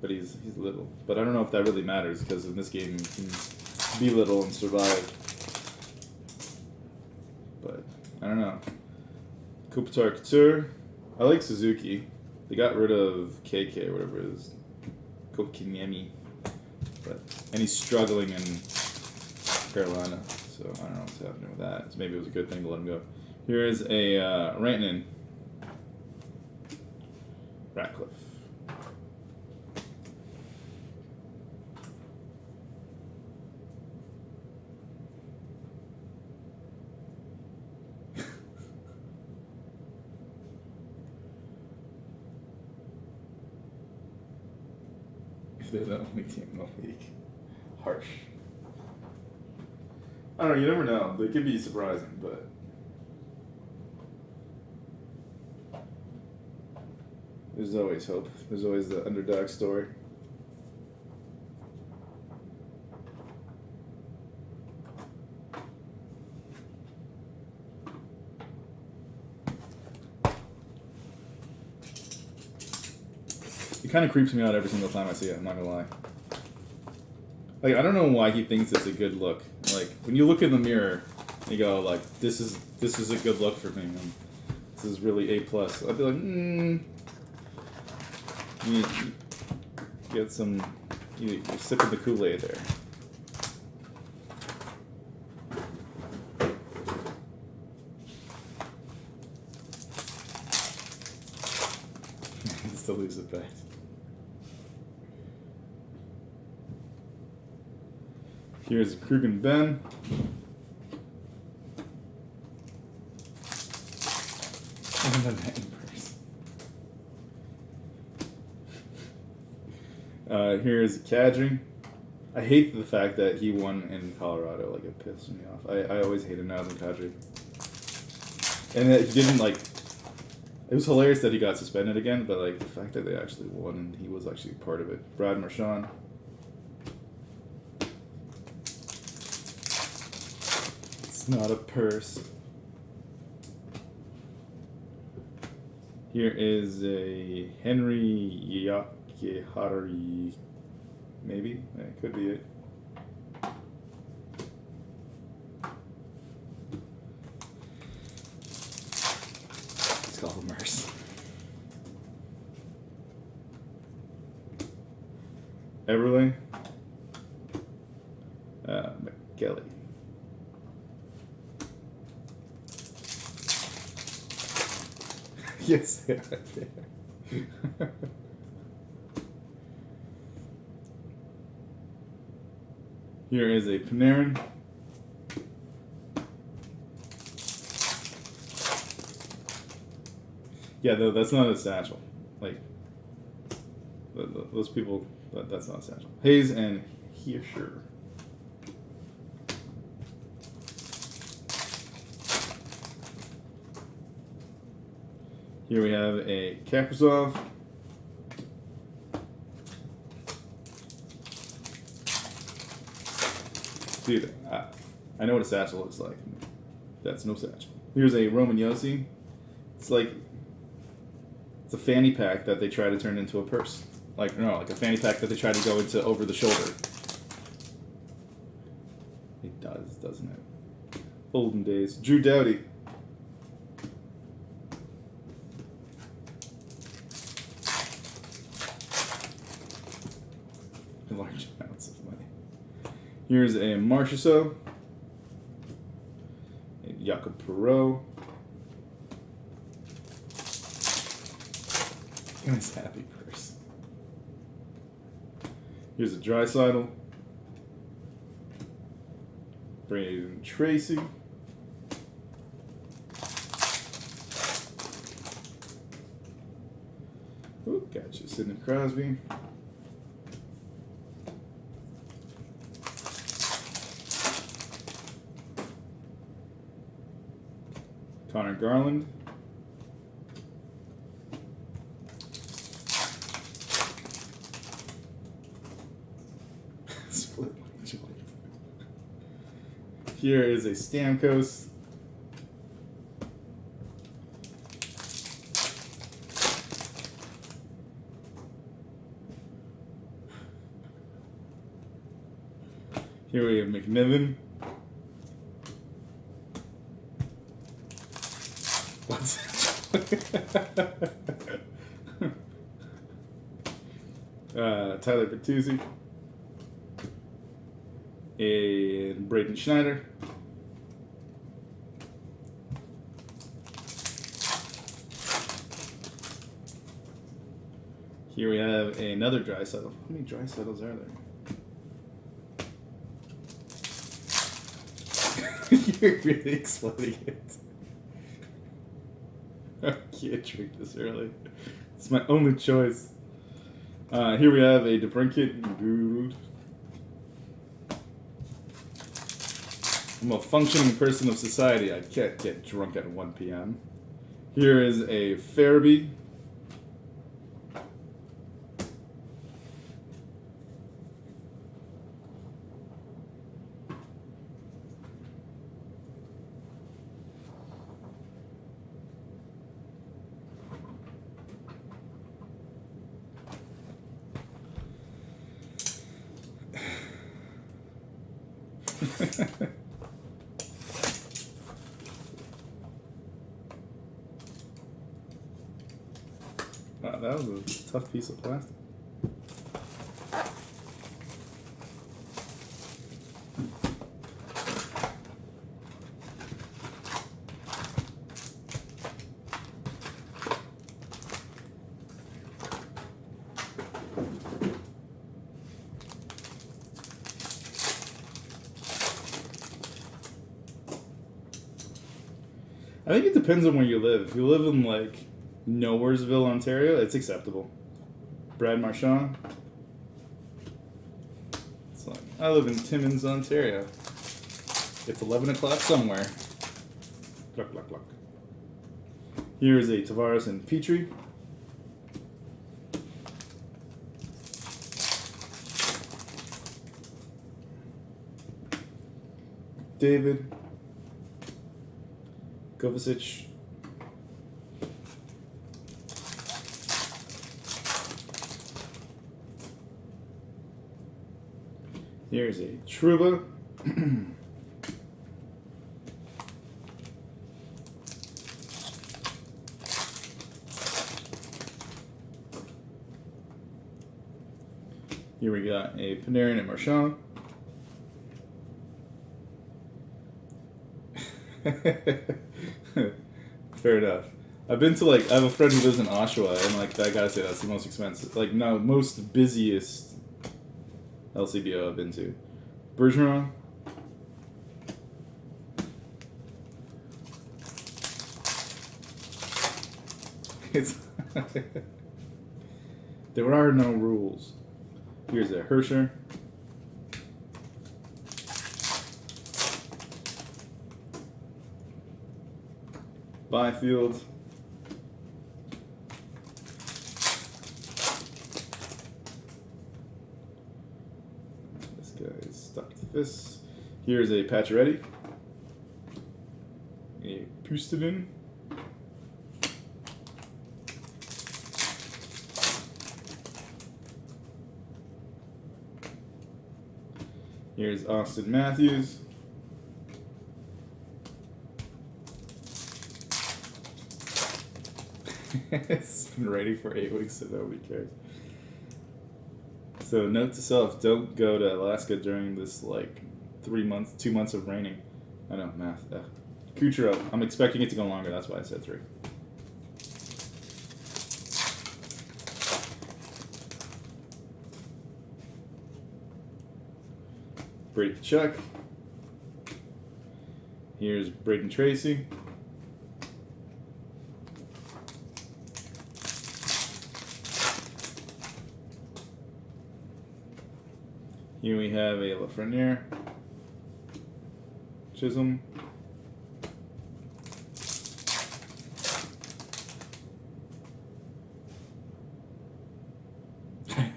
but he's little. But I don't know if that really matters because in this game you can be little and survive. But I don't know. Kopitar Couture. I like Suzuki. They got rid of KK or whatever it is. Kokiniemi. And he's struggling in Carolina. So I don't know what's happening with that. So maybe it was a good thing to let him go. Here is a Rantanen. Ratcliffe. They're the only team in the league. Harsh. I don't know, you never know. They could be surprising, but there's always hope. There's always the underdog story. It kind of creeps me out every single time I see it, I'm not gonna lie. Like, I don't know why he thinks it's a good look. Like, when you look in the mirror, you go, like, this is a good look for me. And this is really A+. I'd be like, you get some, you're sipping the Kool-Aid there. Still lose it back. Here's Krugen Ben. And the Vanpers. Here's Kadri. I hate the fact that he won in Colorado. Like, it pissed me off. I always hated Nazem Kadri. And that he didn't, like... It was hilarious that he got suspended again, but, like, the fact that they actually won and he was actually part of it. Brad Marchand. Not a purse. Here is a Henry Yakehari. Maybe? That could be it. It's called a Merce. Everly. McKelly. Yes. Here is a Panarin. Yeah, though that's not a satchel. Like those people, that's not a satchel. Hayes and Hirscher. Here we have a Kaprizov. Dude, I know what a satchel looks like. That's no satchel. Here's a Roman Yossi. It's like, it's a fanny pack that they try to turn into a purse. Like, no, like a fanny pack that they try to go into over the shoulder. It does, doesn't it? Olden days. Drew Doughty. Large amounts of money. Here's a Marchessault. A Jakob Perreault. Nice happy purse. Here's a Draisaitl. Brayden Tracy. Ooh, gotcha. Sidney Crosby. Connor Garland. Split my joint. Here is a Stamkos. Here we have McNiven. What's Tyler Bertuzzi. And Braden Schneider. Here we have another dry settle. How many dry settles are there? You're really exploding it. I can't drink this early. It's my only choice. Here we have a DeBrincat. I'm a functioning person of society. I can't get drunk at 1 p.m. Here is a Farabee. Wow, that was a tough piece of plastic. I think it depends on where you live. If you live in like Nowheresville, Ontario, it's acceptable. Brad Marchand. It's like, I live in Timmins, Ontario. It's 11 o'clock somewhere. Cluck, cluck, cluck. Here is a Tavares and Petrie. David. Kovacic. Here's a Trouba. Here we got a Panarin and Marchand. Fair enough. I've been to like, I have a friend who lives in Oshawa, and like, I gotta say that's the most expensive, like, no, most busiest LCBO I've been to. Bergeron. It's there are no rules. Here's a Hersher. Byfield. This guy is stuck to this. Here's a Pacioretty. A Pustonen. Here's Austin Matthews. It's been ready for 8 weeks, so nobody cares. So note to self, don't go to Alaska during this like 2 months of raining. I know, math. Kucherov, I'm expecting it to go longer, that's why I said 3. Brady Chuck. Here's Braden Tracy. Here we have a Lafreniere, Chisholm,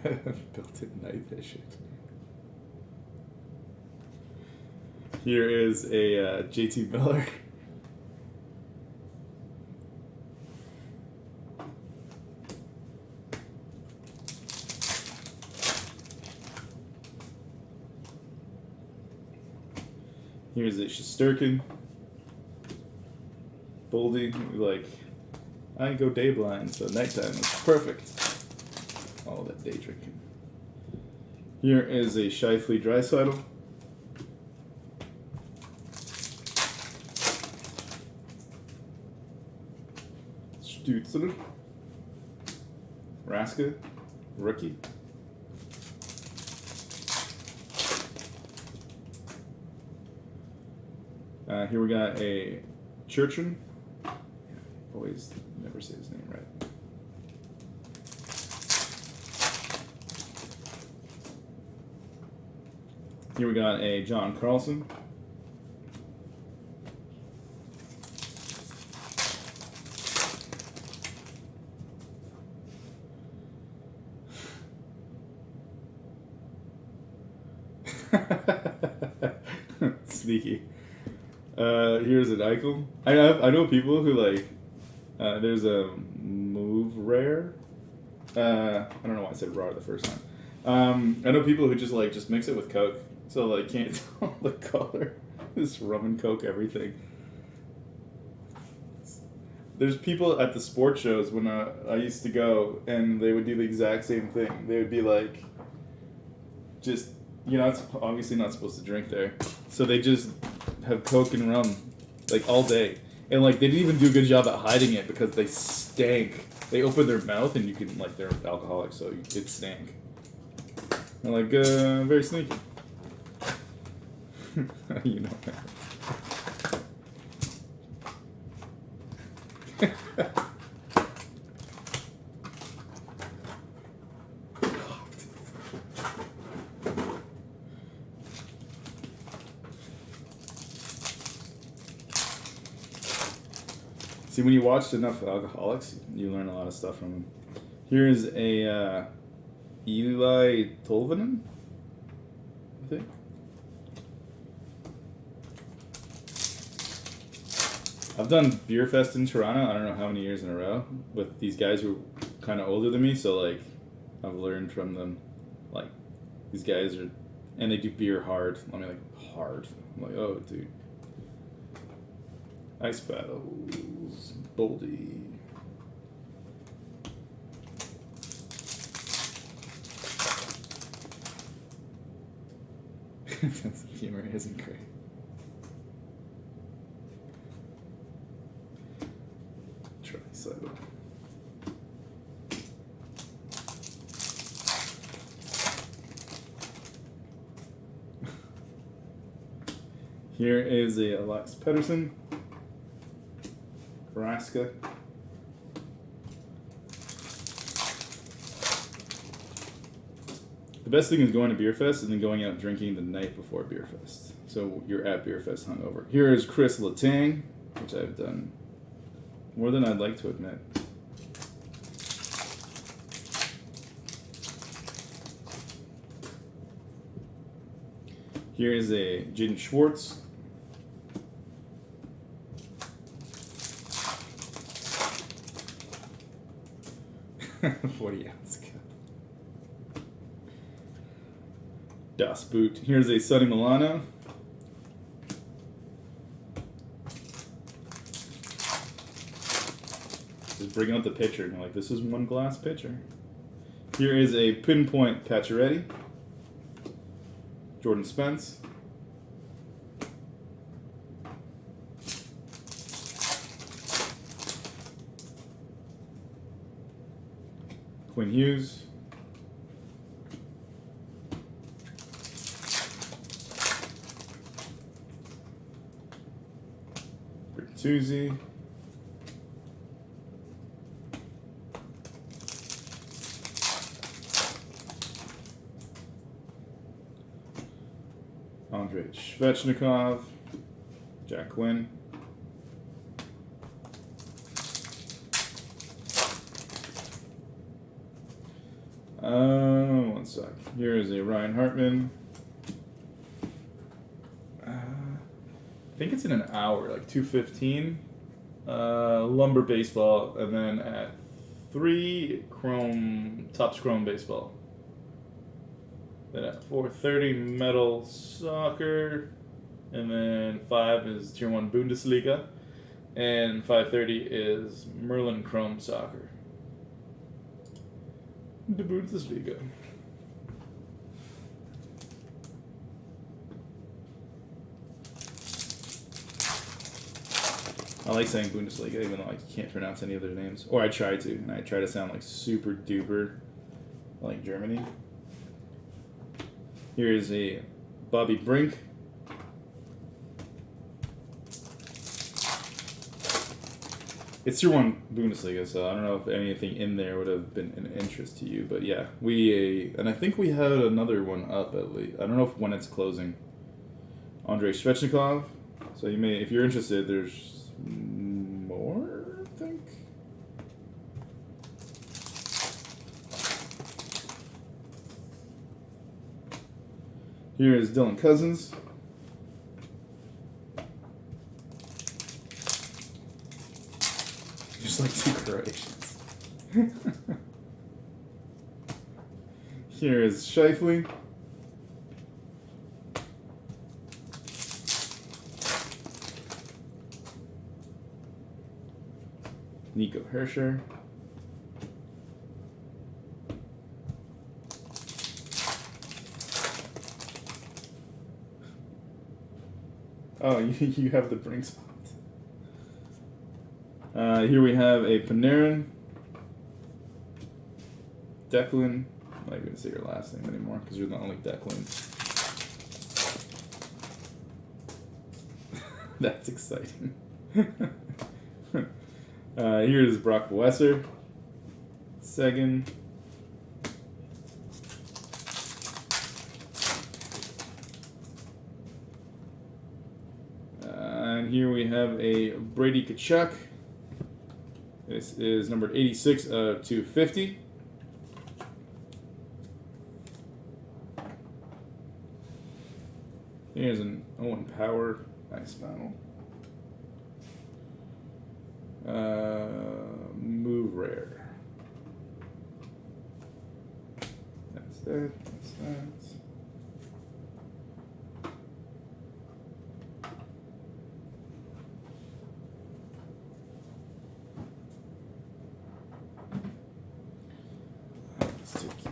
built-in knife issue. Here is a JT Miller. Here's a Shesterkin. Boldy, like, I go day blind, so nighttime is perfect. All that day drinking. Here is a Shifley Draisaitl. Stützle. Raska, rookie. Here we got a Churchin. Always never say his name right. Here we got a John Carlson. Sneaky. Here's an Eichel. I know people who like. There's a move rare. I don't know why I said raw the first time. I know people who just mix it with Coke, so like can't tell the color. Just rum and Coke everything. There's people at the sports shows when I used to go, and they would do the exact same thing. They would be like, just, it's obviously not supposed to drink there, so they just have Coke and rum, like, all day. And, like, they didn't even do a good job at hiding it because they stank. They open their mouth and you can, like, they're alcoholics, so it stank. And, like, very sneaky. You know that. See, when you watch enough alcoholics, you learn a lot of stuff from them. Here's a Eli Tolvanen, I think. I've done Beer Fest in Toronto, I don't know how many years in a row, with these guys who are kind of older than me, so, like, I've learned from them, like, these guys are, and they do beer hard. I mean, like, hard. I'm like, oh, dude. Ice Battles, Boldy. Sense of humor isn't great. Try Sept. Here is a Alex Pedersen. Raska. The best thing is going to Beer Fest and then going out drinking the night before Beer Fest. So you're at Beer Fest hungover. Here is Chris Letang, which I've done more than I'd like to admit. Here is a Jaden Schwartz. $40-ounce cup. Das Boot. Here's a Sonny Milano. Just bring out the pitcher. And like, this is one glass pitcher. Here is a Pinpoint Pacioretty. Jordan Spence. Quinn Hughes. Bertuzzi. Andrei Svechnikov. Jack Quinn. One sec. Here is a Ryan Hartman. I think it's in an hour, like 2:15. Lumber baseball, and then at 3 Topps Chrome baseball. Then at 4:30 metal soccer. And then 5 is Tier 1 Bundesliga. And 530 is Merlin Chrome Soccer. The Bundesliga. I like saying Bundesliga, even though I can't pronounce any of their names. Or I try to, and I try to sound like super duper like Germany. Here is a Bobby Brink. It's Tier 1 Bundesliga, so I don't know if anything in there would have been an interest to you. But yeah, and I think we had another one up at least. I don't know when it's closing. Andrei Svechnikov. So you may, if you're interested, there's more, I think. Here is Dylan Cousins. Just like two Croatians. Here is Scheifele. Nico Herscher. Oh, you have the Brink spot. Here we have a Panarin. Declan. I'm not even going to say your last name anymore because you're the only Declan. That's exciting. Here's Brock Boeser. Seguin. And here we have a Brady Tkachuk. This is number 86 of 250. Here's an Owen Power. Nice panel. Move rare. That's that. That's that. Let's take you.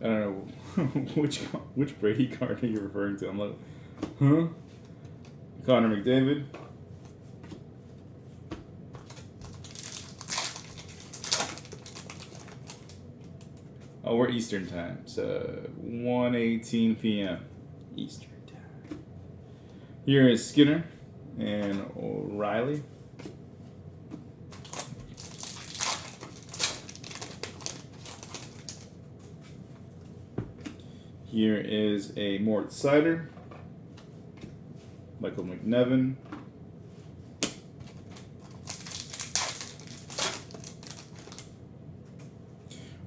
I don't know which Brady card are you referring to? I'm like, huh? Connor McDavid. Oh, we're Eastern time, so 1:18 p.m. Eastern time. Here is Skinner and O'Reilly. Here is a Mort Sider, Michael McNevin.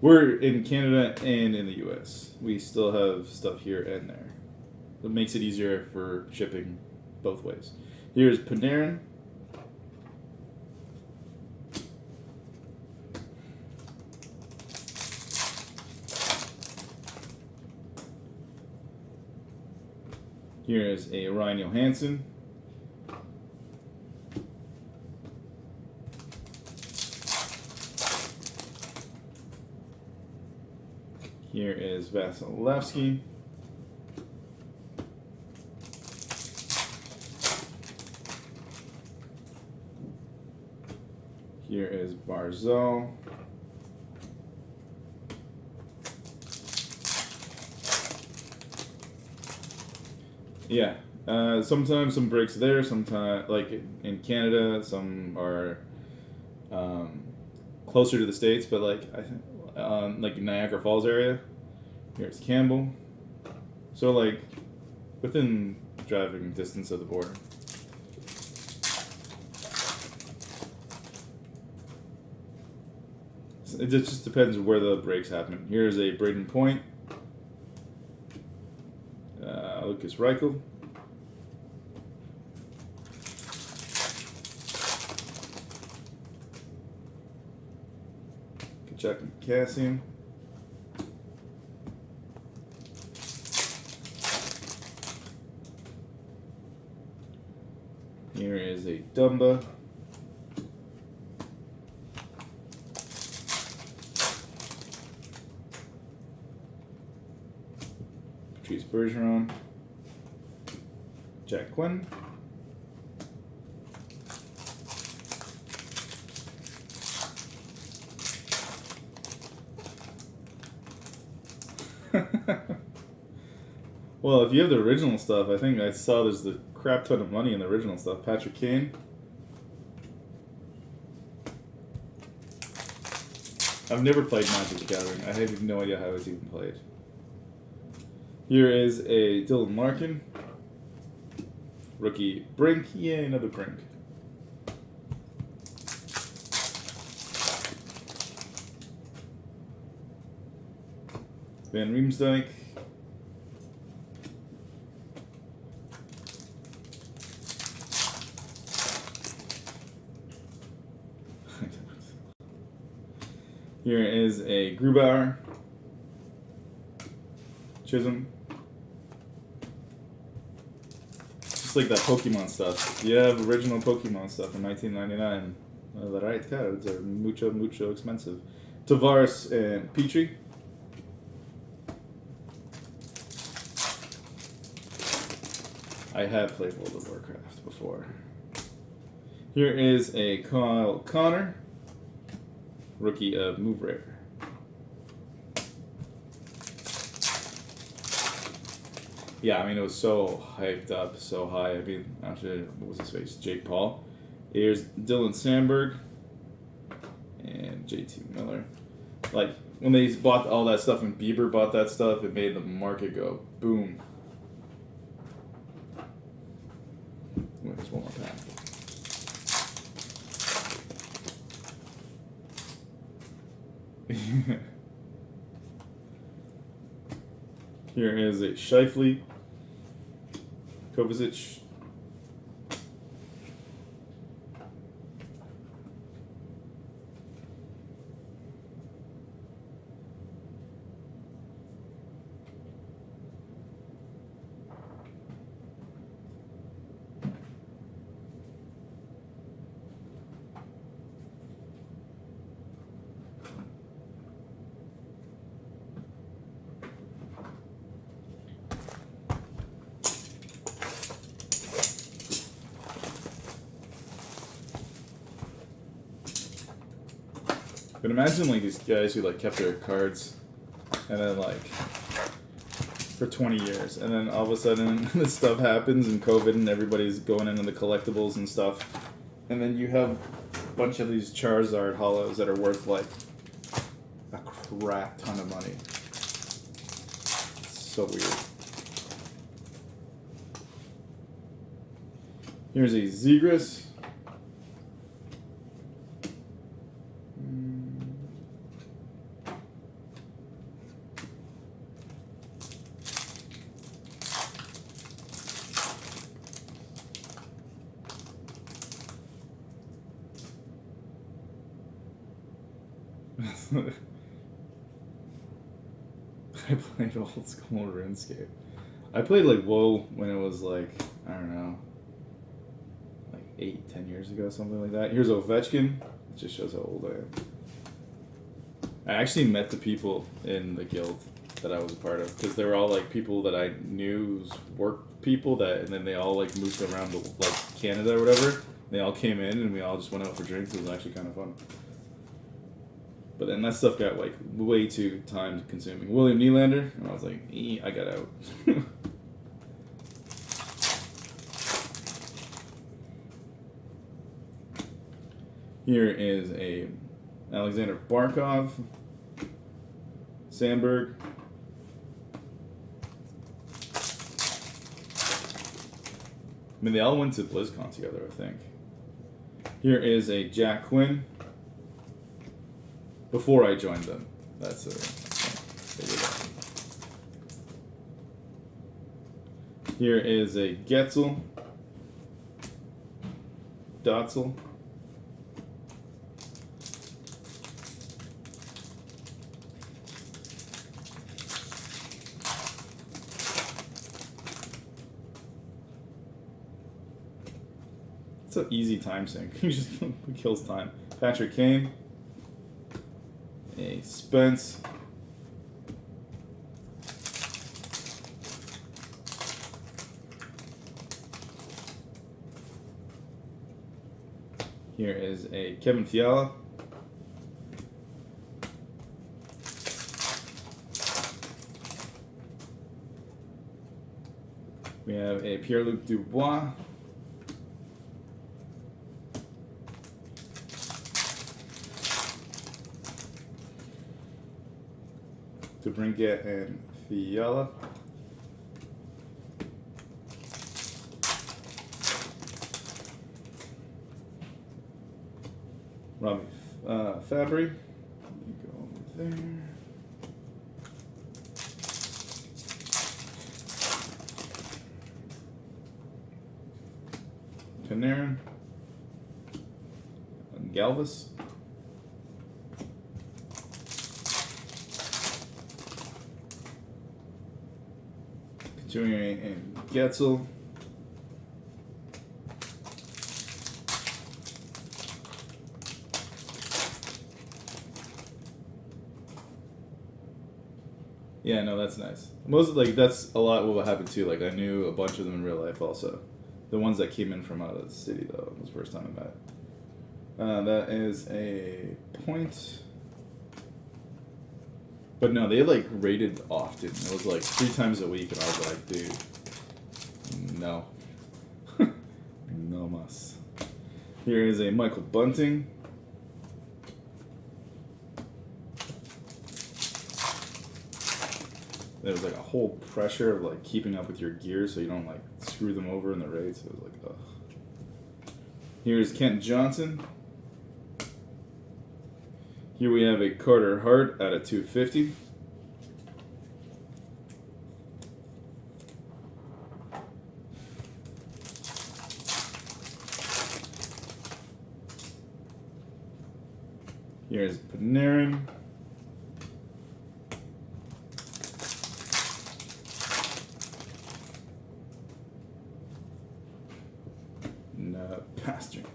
We're in Canada and in the US. We still have stuff here and there. It makes it easier for shipping both ways. Here's Panarin. Here is a Ryan Johansson. Here is Vasilevsky. Here is Barzal. Yeah, Sometimes some brakes there. Sometimes, like in Canada, some are closer to the States, but like I think like Niagara Falls area. Here's Campbell. So like within driving distance of the border. It just depends where the breaks happen. Here's a Braden Point. Lucas Reichel. Kachuk and Cassian. Here is a Dumba. Patrice Bergeron. Jack Quinn. Well, if you have the original stuff, I think I saw there's a crap ton of money in the original stuff. Patrick Kane. I've never played Magic the Gathering. I have no idea how it's even played. Here is a Dylan Larkin. Rookie Brink. Yay, another Brink. Van Riemsdyk. Here is a Grubauer. Chisholm. Just like that Pokemon stuff. You have original Pokemon stuff in 1999. The right cards are mucho expensive. Tavares and Petrie. I have played World of Warcraft before. Here is a Kyle Connor. Rookie of Move Rare. Yeah, I mean, it was so hyped up, so high. I mean, after, what was his face? Jake Paul. Here's Dylan Sandberg and JT Miller. Like, when they bought all that stuff and Bieber bought that stuff, it made the market go boom. There's one more pack. Here is a Scheifele, Kovacic, But imagine like these guys who like kept their cards and then like for 20 years and then all of a sudden this stuff happens and COVID and everybody's going into the collectibles and stuff and then you have a bunch of these Charizard hollows that are worth like a crap ton of money. It's so weird. Here's a Zegras. I played old school RuneScape. I played like WoW when it was like, I don't know, like 8-10 years ago, something like that. Here's Ovechkin. It just shows how old I am. I actually met the people in the guild that I was a part of because they were all like people that I knew, work people that, and then they all like moved around to like Canada or whatever. They all came in and we all just went out for drinks. It was actually kind of fun. But then that stuff got like way too time consuming. William Nylander, and I was like, I got out. Here is a Alexander Barkov, Sandberg. I mean, they all went to BlizzCon together, I think. Here is a Jack Quinn. Before I joined them. That's Here is a Getzel. Dotzel. It's an easy time sink. He just kills time. Patrick Kane. A Spence. Here is a Kevin Fiala. We have a Pierre-Luc Dubois. DeBrincat and Fiala. Robbie Fabry. You go over there. Panarin. And Galvis. Continuing and Getzel. Yeah, no, that's nice. Most that's a lot what happened too. Like I knew a bunch of them in real life also. The ones that came in from out of the city though, it was the first time I met. That is a point. But no, they like rated often. It was like 3 times a week, and I was like, dude, no, no mas. Here is a Michael Bunting. There was like a whole pressure of like keeping up with your gear so you don't like screw them over in the race. It was like, ugh. Here's Kent Johnson. Here we have a Carter Hart at a 250. Here's Panarin. Pasternak.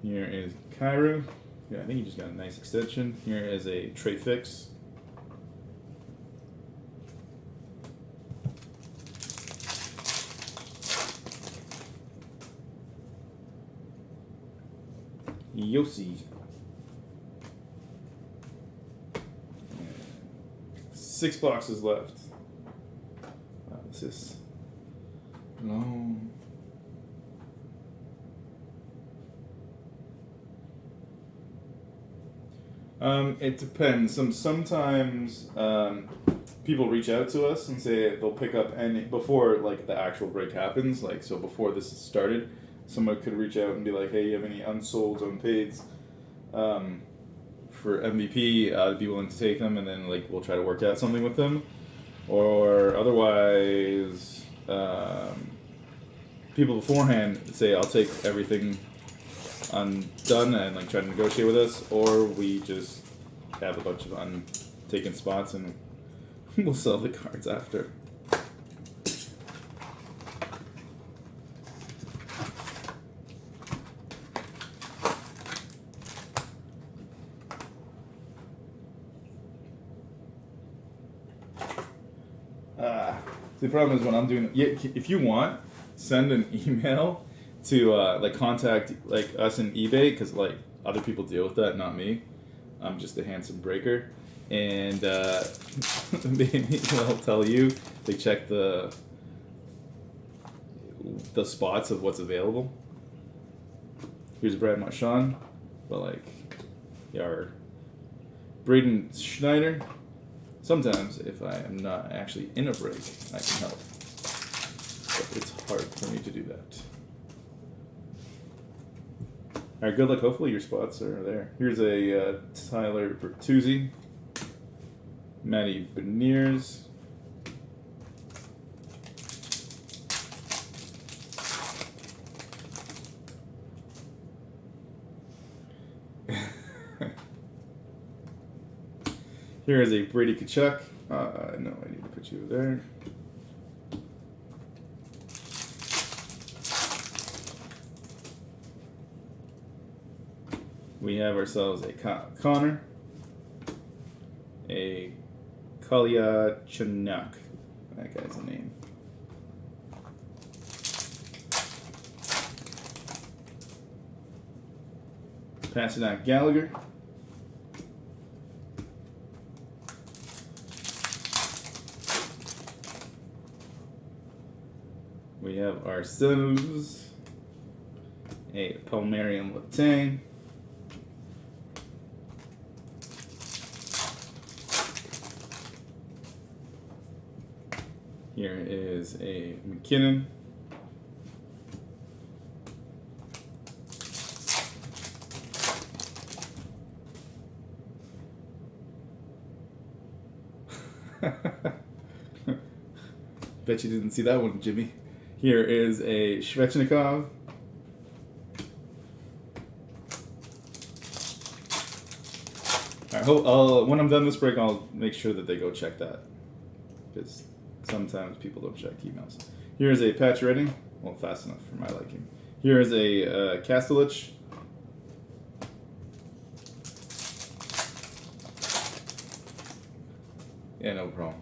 Here is Cairo. Yeah, I think he just got a nice extension. Here is a Trey Fix. Yossi. 6 boxes left. Wow, this is long. It depends. Sometimes people reach out to us and say they'll pick up any before like the actual break happens. Like so, before this started, someone could reach out and be like, "Hey, you have any unsold, unpaids for MVP?" I'd be willing to take them, and then like we'll try to work out something with them. Or otherwise, people beforehand say, "I'll take everything undone," and like try to negotiate with us, or we just have a bunch of untaken spots and we'll sell the cards after. The problem is when I'm doing, if you want, send an email to like contact like us in eBay, because like other people deal with that, not me. I'm just a handsome breaker. and maybe they'll tell you they check the spots of what's available. Here's Brad Marchand, but like, our Braden Schneider. Sometimes, if I am not actually in a break, I can help. But it's hard for me to do that. Alright, good luck. Hopefully your spots are there. Here's a Tyler Bertuzzi, Matty Beniers, here is a Brady Tkachuk. No, I need to put you there. We have ourselves a Connor, a Kalyachuk. That guy's a name. Pasternak Gallagher. We have ourselves a Palmerium Letang. Here is a McKinnon. Bet you didn't see that one, Jimmy. Here is a Svechnikov. When I'm done this break, I'll make sure that they go check that, because sometimes people don't check emails. Here is a Patch Redding. Well, fast enough for my liking. Here is a Kastelich. Yeah, no problem.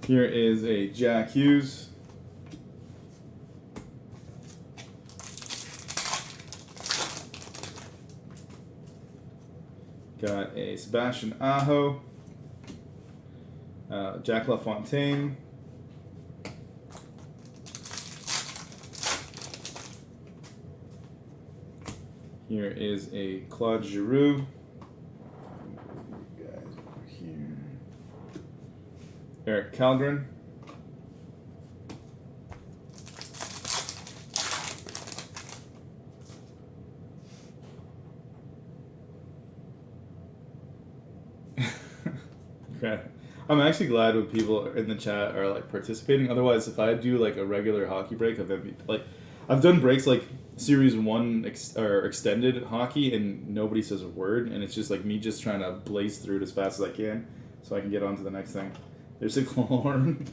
Here is a Jack Hughes. Got a Sebastian Aho, Jack LaFontaine, here is a Claude Giroux, guys over here, Eric Kalgren, I'm actually glad when people in the chat are like participating. Otherwise, if I do like a regular hockey break of I've done breaks like Series 1 or extended hockey, and nobody says a word, and it's just like me just trying to blaze through it as fast as I can so I can get on to the next thing. There's a horn.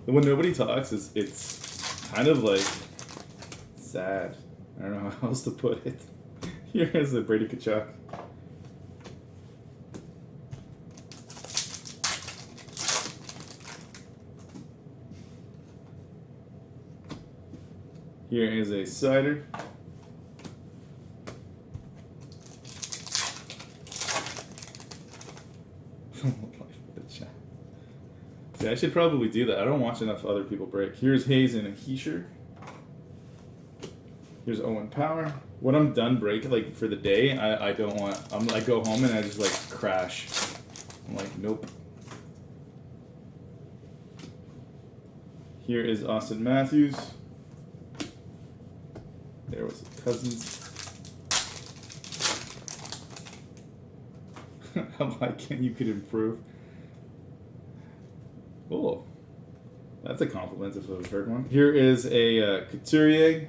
When nobody talks, it's kind of like sad. I don't know how else to put it. Here's the Brady Tkachuk. Here is a cider. See, I should probably do that. I don't watch enough other people break. Here's Hayes and a Heischer. Here's Owen Power. When I'm done break, like for the day, I don't want. I go home and I just like crash. I'm like, nope. Here is Austin Matthews. There was Cousins. How high you could improve? Oh, that's a compliment if I've heard one. Here is a Couturier.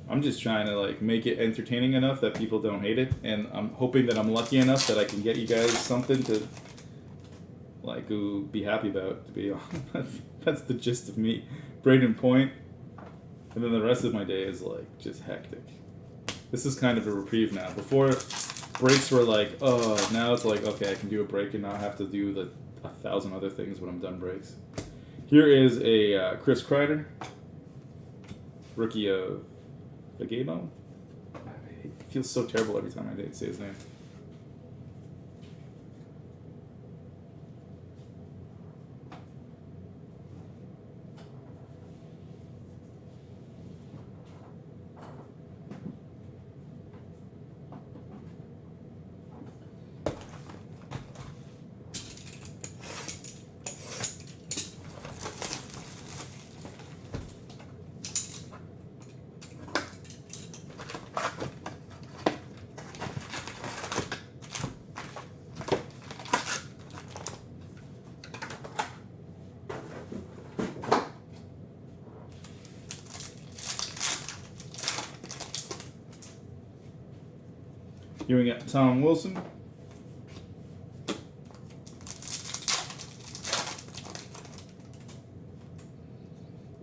I'm just trying to like make it entertaining enough that people don't hate it, and I'm hoping that I'm lucky enough that I can get you guys something to like be happy about. To be honest, that's the gist of me. Braden Point. And then the rest of my day is like just hectic. This is kind of a reprieve now. Before, breaks were like, oh, now it's like, okay, I can do a break and not have to do 1,000 other things when I'm done breaks. Here is a Chris Kreider, rookie of the Gamo. I hate feels so terrible every time I say his name. Here we got Tom Wilson.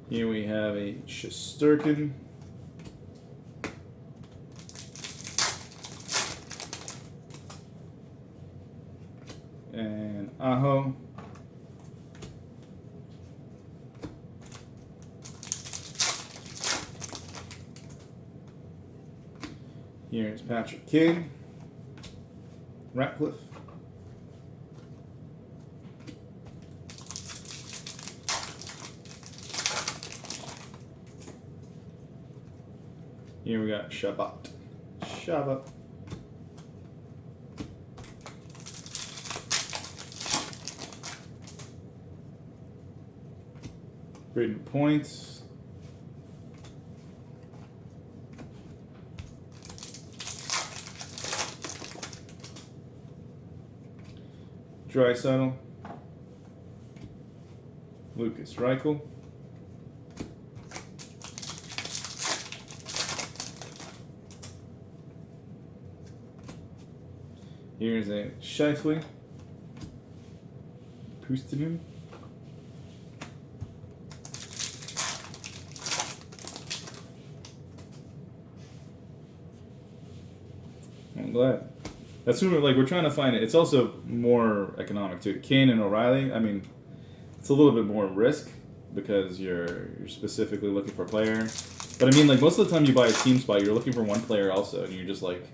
Here we have a Shesterkin. And Aho. Here's Patrick King. Ratcliffe. Here we got Shabbat. Braden Points. Draisaitl. Lucas Reichel. Here's a Scheifele. Puustinen. I'm glad. That's what we're trying to find it. It's also more economic too. Kane and O'Reilly, I mean, it's a little bit more risk because you're specifically looking for a player. But I mean, like, most of the time you buy a team spot, you're looking for one player also, and you're just like,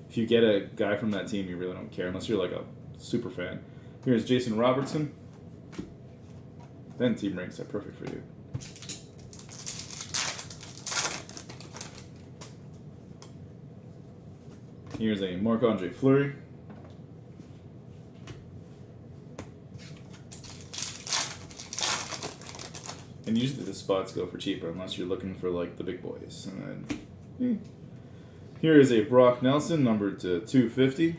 if you get a guy from that team, you really don't care unless you're like a super fan. Here's Jason Robertson. Then team ranks are perfect for you. Here's a Marc-Andre Fleury. And usually the spots go for cheaper unless you're looking for like the big boys. And then here is a Brock Nelson, numbered to 250.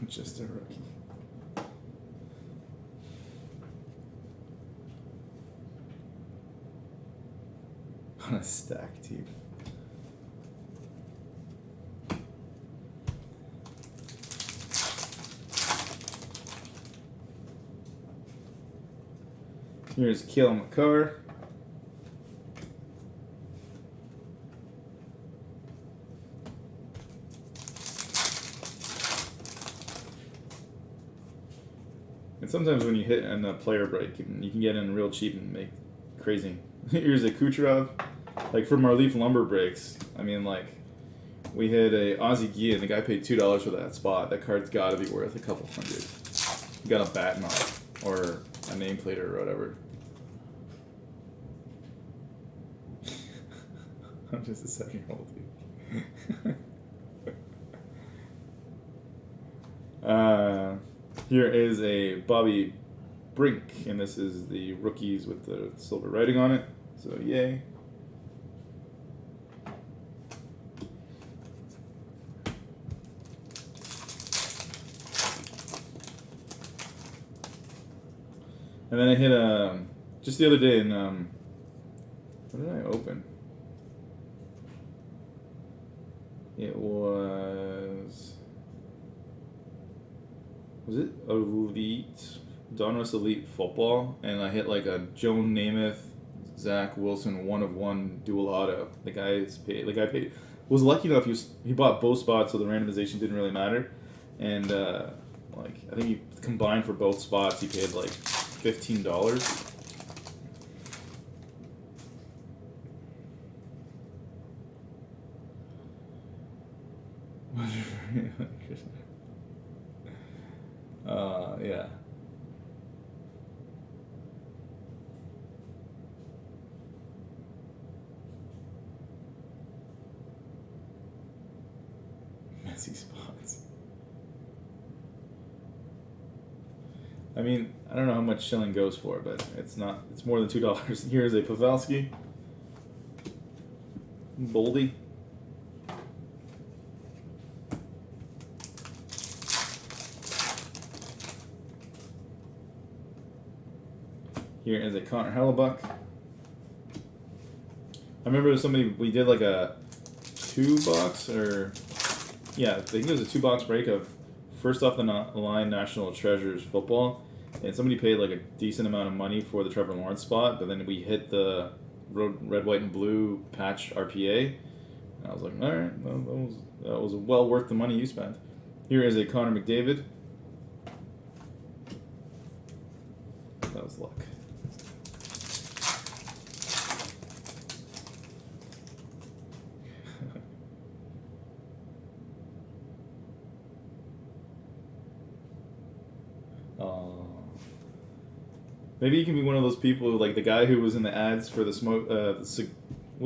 Just a rookie. On a stack team. Here's Cale McCarr. And sometimes when you hit on a player break, you can get in real cheap and make crazy. Here's a Kucherov. Like, from our Leaf Lumber breaks, I mean, like, we hit a Ozzie Guillen. The guy paid $2 for that spot. That card's got to be worth a couple hundred. You got a bat knob or a nameplate or whatever. I'm just a 7-year-old dude. Here is a Bobby Brink, and this is the rookies with the silver writing on it. So, yay. And then I hit just the other day in what did I open? It was it Elite, Donruss Elite Football, and I hit like a Joan Namath, Zach Wilson 1-of-1 dual auto. The guy paid was lucky enough he bought both spots, so the randomization didn't really matter, and like I think he combined for both spots he paid like $15. Yeah. Messy spots. I mean, I don't know how much shilling goes for, but it's not. It's more than $2. Here's a Pavelski. Boldy. Here is a Connor Hellebuck. I remember somebody, we did like a 2-box, or yeah, I think it was a 2-box break of first off the line National Treasures football, and somebody paid like a decent amount of money for the Trevor Lawrence spot, but then we hit the red, white, and blue patch RPA, and I was like, all right, well, that was well worth the money you spent. Here is a Connor McDavid. That was luck. Maybe you can be one of those people, like the guy who was in the ads for the smoke. Was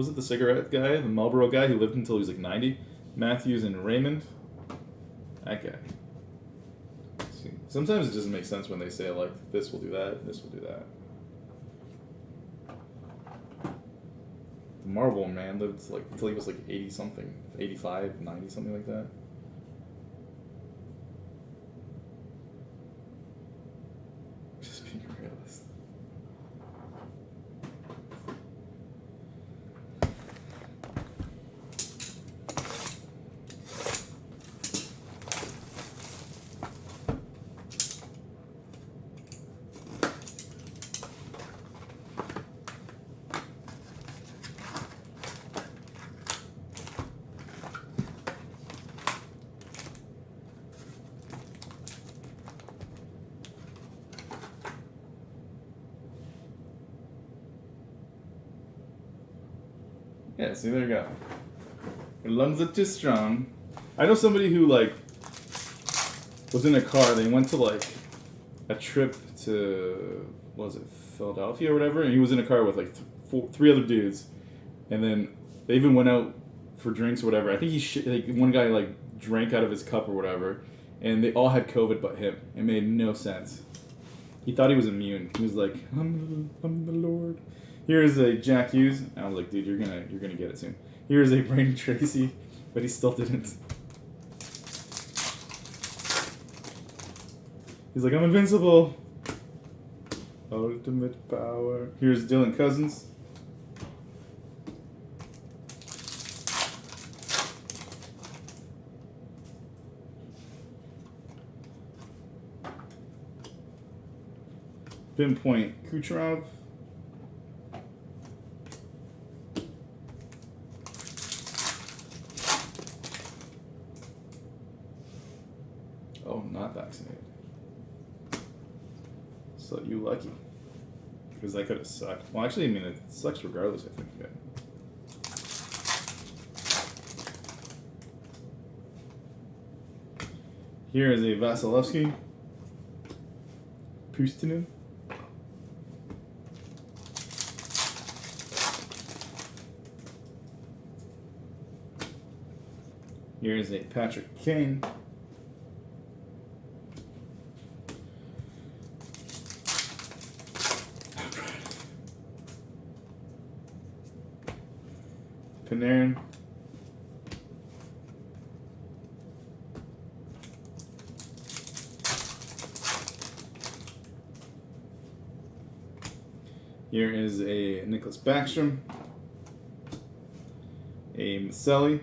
it the cigarette guy, the Marlboro guy who lived until he was like 90? Matthews and Raymond. That guy. See, sometimes it doesn't make sense when they say like this will do that, this will do that. The Marlboro man lived like until he was like 80 something, 85, 90, something like that. Just being a realist. Yeah, see, there you go. Your lungs are too strong. I know somebody who, like, was in a car. They went to, like, a trip to, what was it, Philadelphia or whatever, and he was in a car with, like, three other dudes. And then they even went out for drinks or whatever. I think one guy, like, drank out of his cup or whatever, and they all had COVID but him. It made no sense. He thought he was immune. He was like, I'm the Lord. Here's a Jack Hughes. I was like, dude, you're gonna get it soon. Here's a Brandon Tracy, but he still didn't. He's like, I'm invincible. Ultimate power. Here's Dylan Cousins. Pinpoint Kucherov. Oh, not vaccinated. So you lucky. Because that could have sucked. Well, actually, I mean, it sucks regardless, I think. Yeah. Here is a Vasilevsky. Pustinen. Here is a Patrick Kane. Panarin. Here is a Nicholas Backstrom. A Maselli.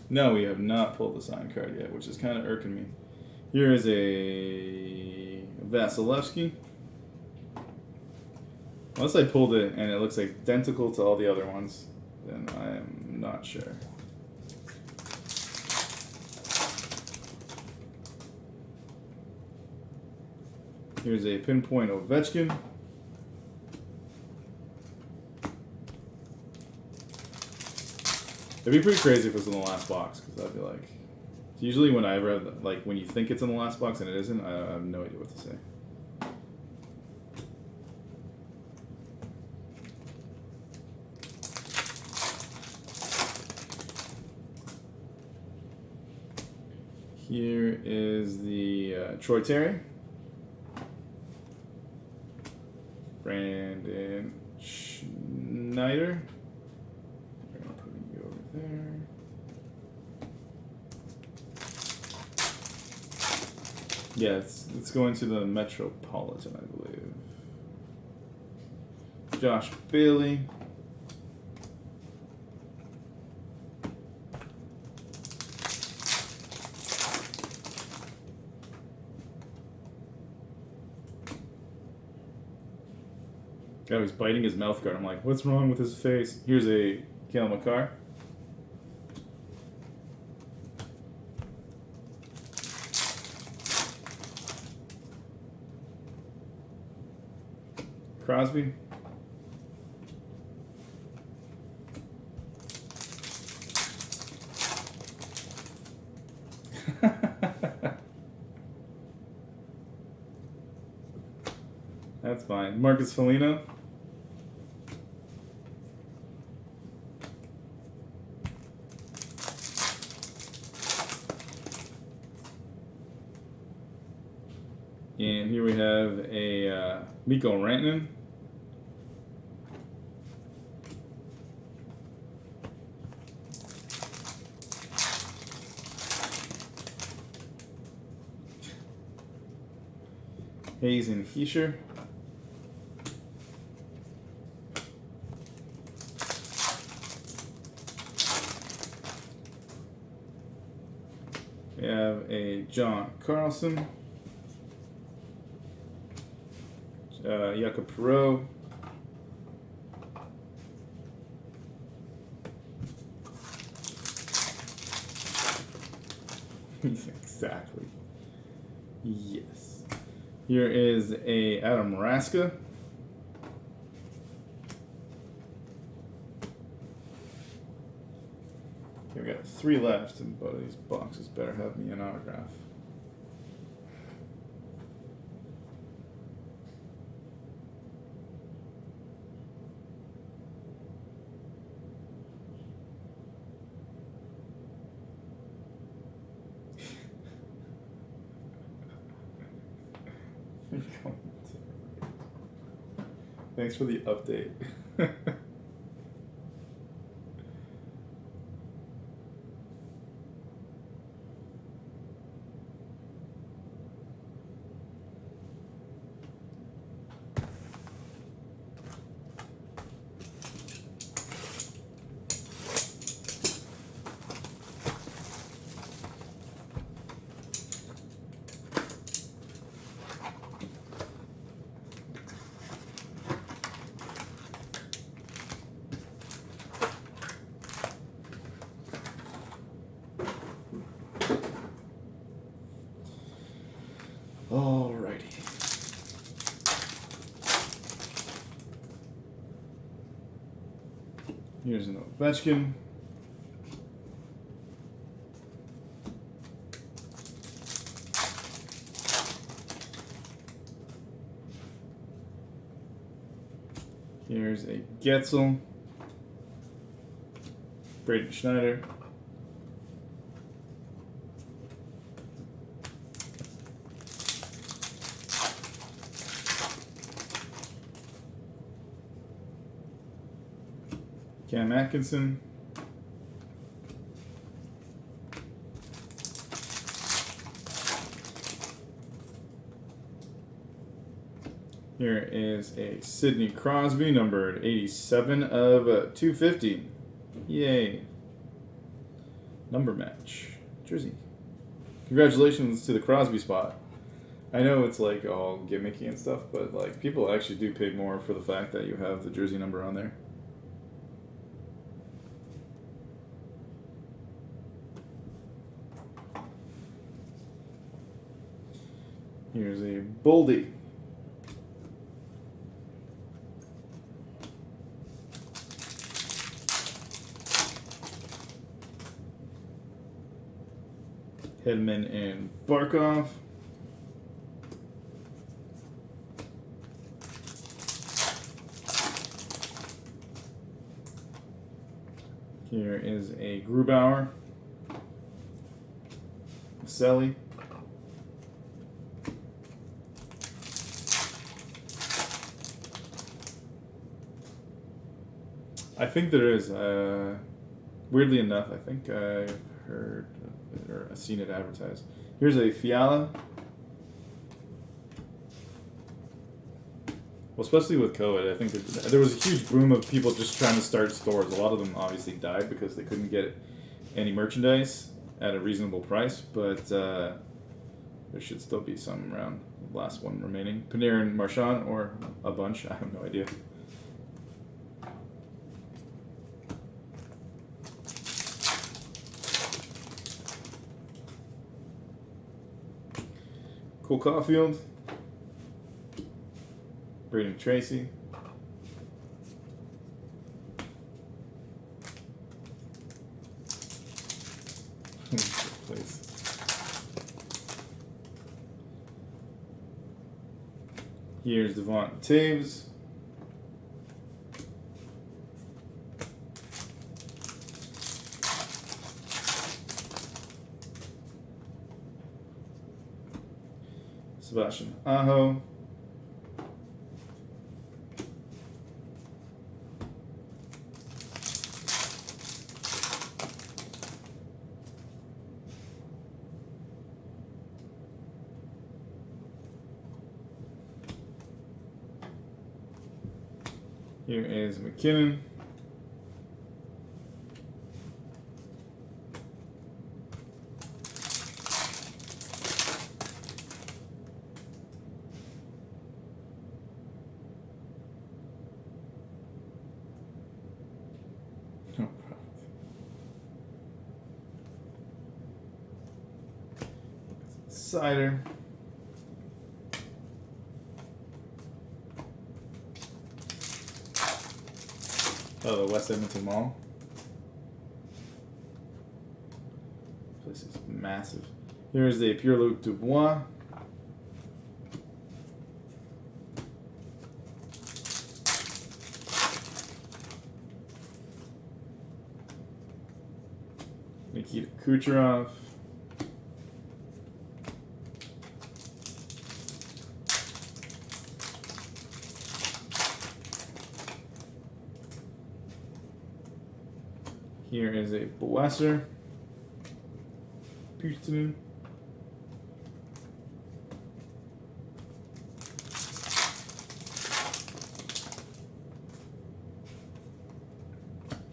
No, we have not pulled the sign card yet, which is kind of irking me. Here is a Vasilevsky. Unless I pulled it and it looks identical to all the other ones, then I am not sure. Here's a pinpoint Ovechkin. It'd be pretty crazy if it was in the last box, because I'd be like, usually when I ever have, like, when you think it's in the last box and it isn't, I have no idea what to say. Here is the Troy Terry. Brandon Schneider. We're going to put you over there. Yeah, it's going to the Metropolitan, I believe. Josh Bailey. Oh, he's biting his mouth guard. I'm like, what's wrong with his face? Here's a Cale Makar. Crosby. That's fine. Marcus Foligno. And here we have a Mikko Rantanen. Hayes and Heischer. We have a John Carlson. Jakob Perreault. Exactly. Yes. Here is a Adam Raska. Okay, we got 3 left, and both of these boxes better have me an autograph. Thanks for the update. Alrighty. Here's an Ovechkin. Here's a Getzel. Braden Schneider. Cam Atkinson. Here is a Sidney Crosby, numbered 87 of 250. Yay. Number match. Jersey. Congratulations to the Crosby spot. I know it's like all gimmicky and stuff, but like people actually do pay more for the fact that you have the jersey number on there. Here's a Boldy. Hedman and Barkov. Here is a Grubauer. Selly. I think there is. Weirdly enough, I think I've heard or seen it advertised. Here's a Fiala. Well, especially with COVID, I think there was a huge boom of people just trying to start stores. A lot of them obviously died because they couldn't get any merchandise at a reasonable price, but there should still be some around. The last one remaining. Panarin, Marchand, or a bunch. I have no idea. Cole Caulfield. Braden Tracy. Please. Here's Devon Taves. Sebastian Aho. Here is McKinnon. No problem. Cider. Oh, the West Edmonton Mall. This place is massive. Here's the Pierre-Luc Dubois. Nikita Kucherov. Here is a Boesser. Putin.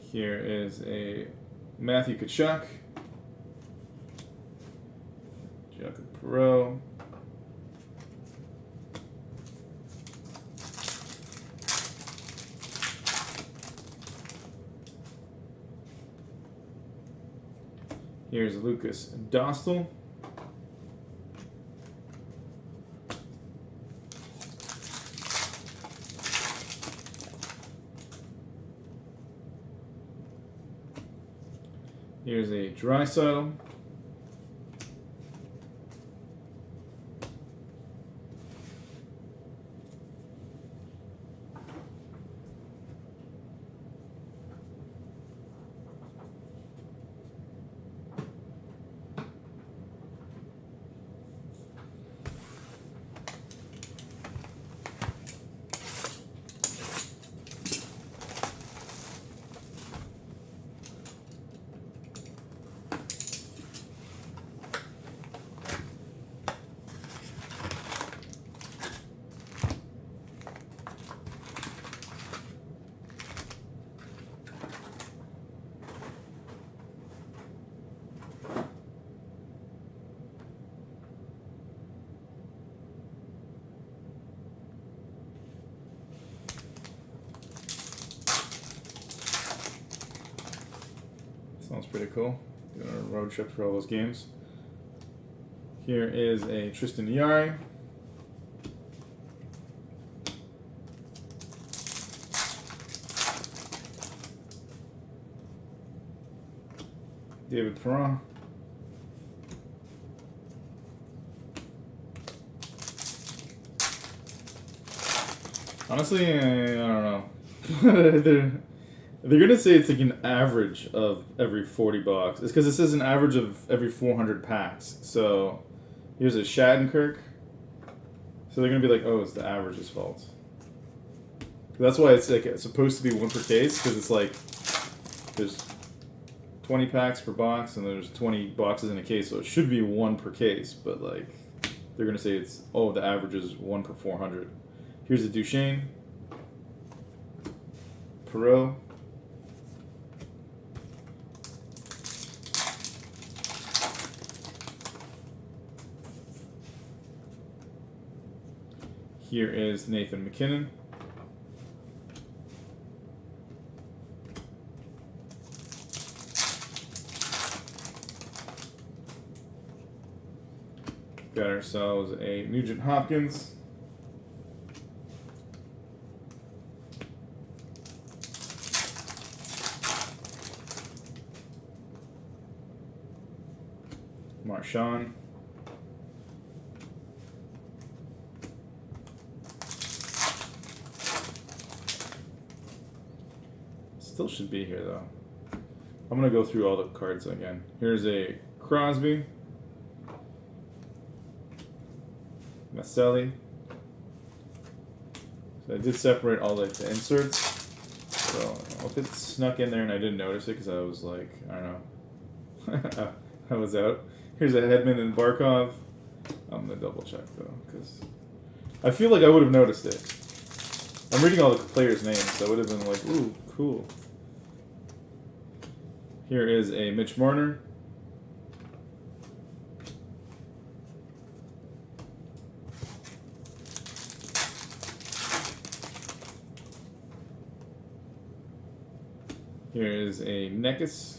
Here is a Matthew Tkachuk. Jacob Perreault. Here's Lucas Dostal. Here's a Draisaitl. Sounds pretty cool. Doing a road trip for all those games. Here is a Tristan Jarry. David Perron. Honestly, I don't know. they're gonna say it's like an average of every 40 bucks. It's because it says an average of every 400 packs. So here's a Shattenkirk. So they're gonna be like, oh, it's the average's fault. That's why it's like it's supposed to be one per case, because it's like there's 20 packs per box and there's 20 boxes in a case, so it should be one per case. But like they're gonna say it's the average is 1 per 400. Here's a Duchesne, Perot. Here is Nathan McKinnon. Got ourselves a Nugent Hopkins. Marchand. Still should be here though. I'm gonna go through all the cards again. Here's a Crosby, Maselli. So I did separate all the inserts. So if it snuck in there and I didn't notice it because I was like, I don't know, I was out. Here's a Hedman and Barkov. I'm gonna double check though because I feel like I would have noticed it. I'm reading all the players' names, so I would have been like, ooh, cool. Here is a Mitch Marner. Here is a Neckis.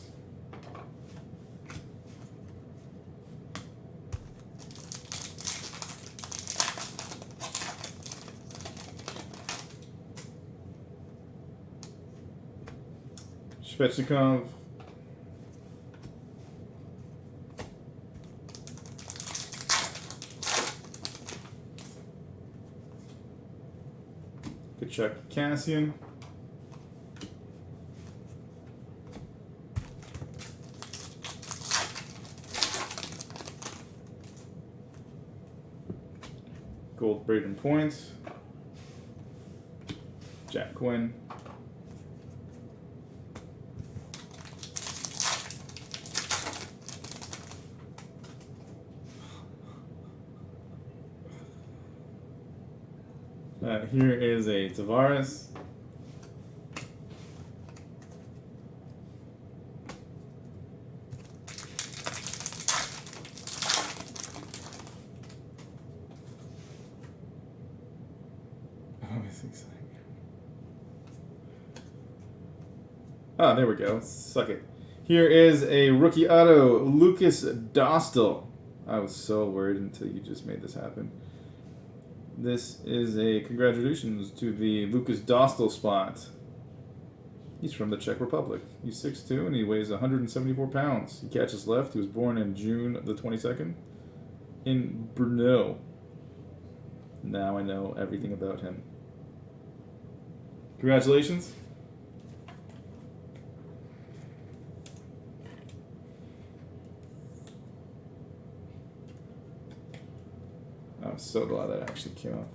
Svechnikov. Kachuk Cassian. Gold Braden Point. Jack Quinn. Here is a Tavares. There we go. Suck it. Here is a rookie auto, Lucas Dostal. I was so worried until you just made this happen. This is a congratulations to the Lucas Dostal spot. He's from the Czech Republic. He's 6'2" and he weighs 174 pounds. He catches left. He was born in June the 22nd in Brno. Now I know everything about him. Congratulations. I'm so glad that actually came out.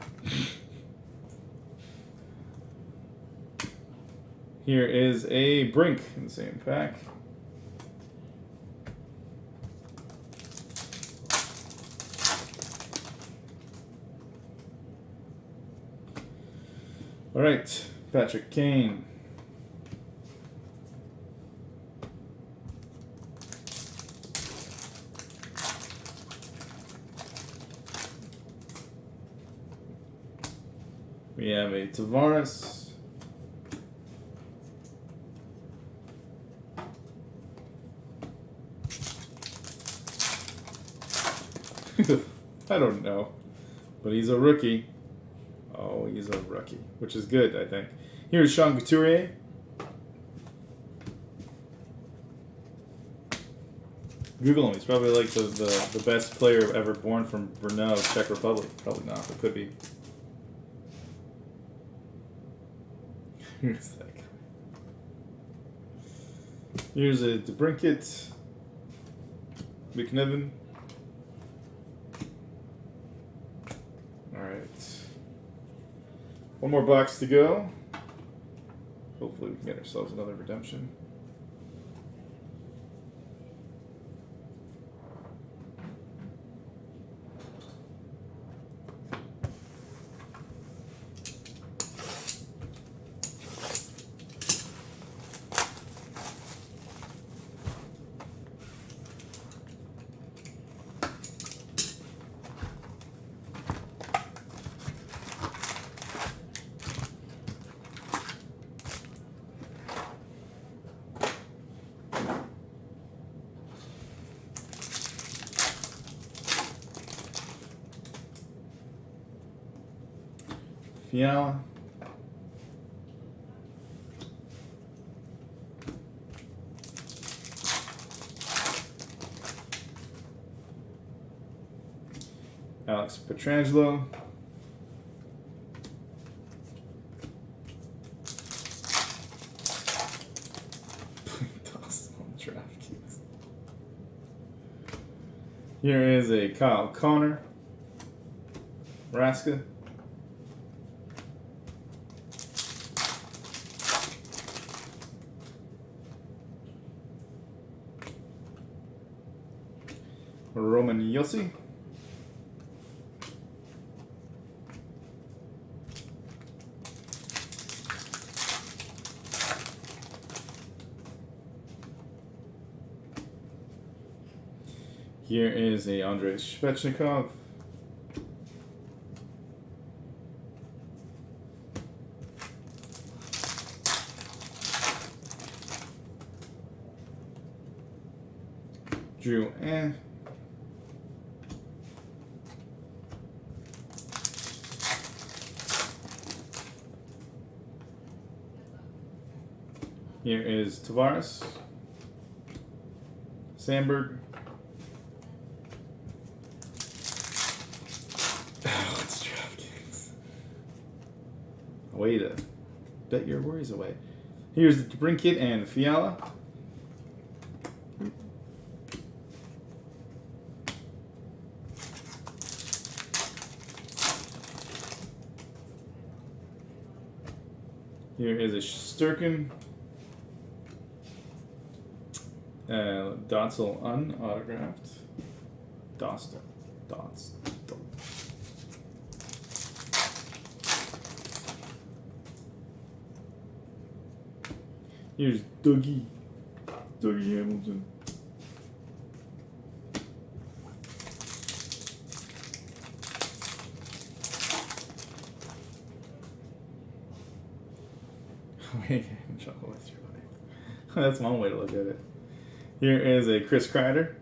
Here is a Brink in the same pack. All right, Patrick Kane. We have a Tavares. I don't know, but he's a rookie. Oh, he's a rookie, which is good, I think. Here's Sean Couturier. Google him. He's probably like the best player ever born from Brno, Czech Republic. Probably not, but could be. Here's that guy. Here's a DeBrincat. McNevin. Alright. One more box to go. Hopefully we can get ourselves another redemption. Fiala. Alex Pietrangelo. Toss on DraftKings. Here is a Kyle Connor. Raska. Roman Yossi. Here is a Andrei Svechnikov. Drew and here is Tavares, Sandberg. Oh, it's DraftKings. Way to bet your worries away. Here's the DeBrincat and Fiala. Here is a Sturkin. Dotzel unautographed. Dots. Here's Dougie Hamilton. That's one way to look at it. Here is a Chris Kreider.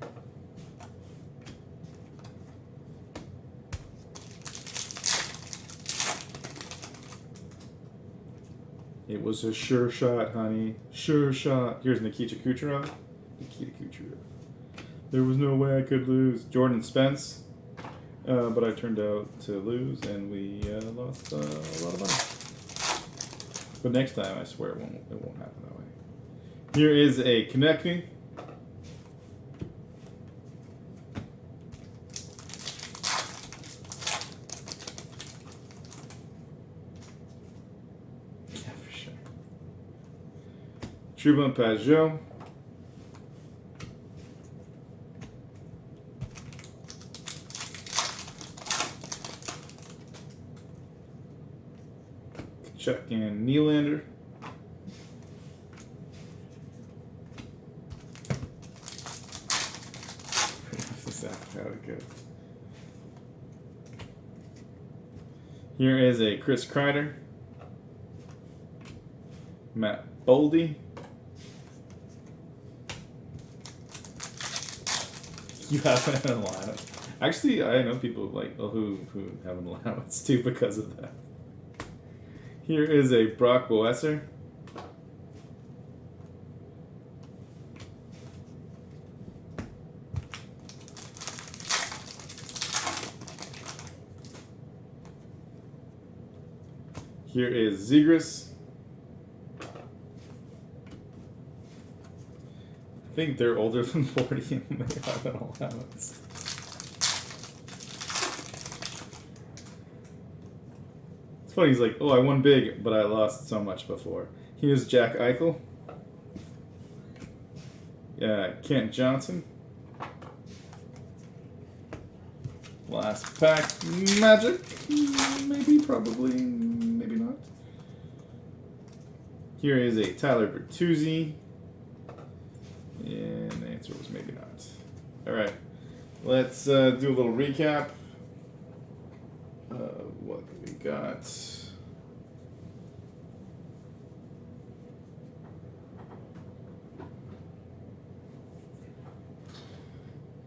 It was a sure shot, honey. Sure shot. Here's Nikita Kucherov. There was no way I could lose. Jordan Spence. But I turned out to lose, and we lost a lot of money. But next time, I swear it won't happen that way. Here is a Konechny. Yeah, for sure. Trouba Pajot. Chuck and Nylander. How it goes. Here is a Chris Kreider. Matt Boldy. You have an allowance. Actually, I know people who have an allowance too because of that. Here is a Brock Boeser. Here is Zegras. think they're older than 40 and they have an allowance. It's funny, he's like, oh, I won big, but I lost so much before. Here's Jack Eichel. Yeah, Kent Johnson. Last pack, Magic. Maybe, probably, maybe not. Here is a Tyler Bertuzzi. And the answer was maybe not. Alright, let's do a little recap. What we got?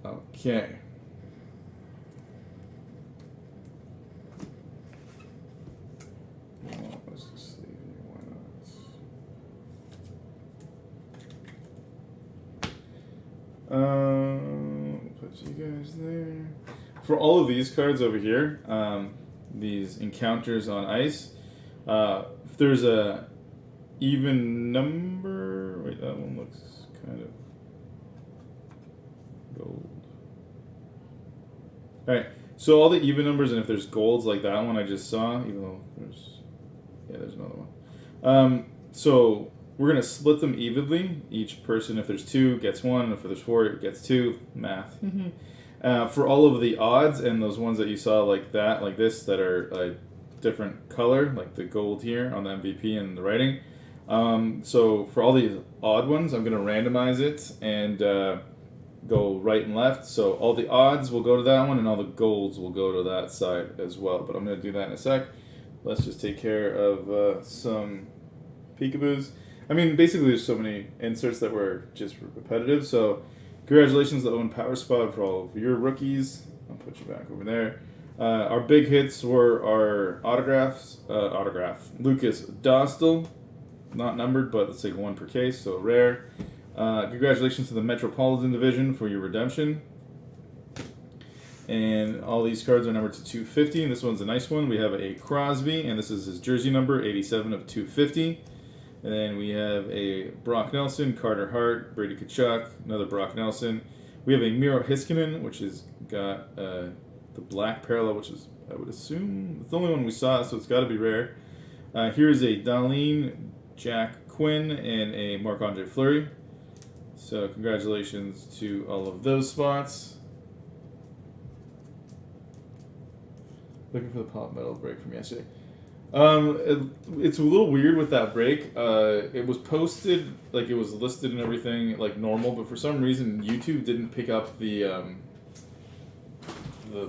Okay. Well, let's just leave it. Why not? Put you guys there. For all of these cards over here, these encounters on ice, if there's a even number, wait, that one looks kind of gold. Alright, so all the even numbers, and if there's golds like that one I just saw, even though there's another one. So we're going to split them evenly. Each person, if there's 2, gets 1, and if there's 4, it gets 2. Math. For all of the odds, and those ones that you saw like that, like this, that are a different color, like the gold here on the MVP and the writing. So for all these odd ones, I'm going to randomize it and go right and left. So all the odds will go to that one, and all the golds will go to that side as well. But I'm going to do that in a sec. Let's just take care of some peekaboos. I mean, basically, there's so many inserts that were just repetitive. So congratulations to Owen Power Spot for all of your rookies. I'll put you back over there. Our big hits were our autograph. Lucas Dostal, not numbered, but let's take 1 per case, so rare. Congratulations to the Metropolitan Division for your redemption. And all these cards are numbered to 250, and this one's a nice one. We have a Crosby, and this is his jersey number, 87 of 250. And then we have a Brock Nelson, Carter Hart, Brady Tkachuk, another Brock Nelson. We have a Miro Heiskanen, which has got the black parallel, which is, I would assume, it's the only one we saw, so it's got to be rare. Here's a Darlene, Jack Quinn, and a Marc-Andre Fleury. So congratulations to all of those spots. Looking for the pop metal break from yesterday. It's a little weird with that break. It was posted, like it was listed and everything like normal, but for some reason YouTube didn't pick up the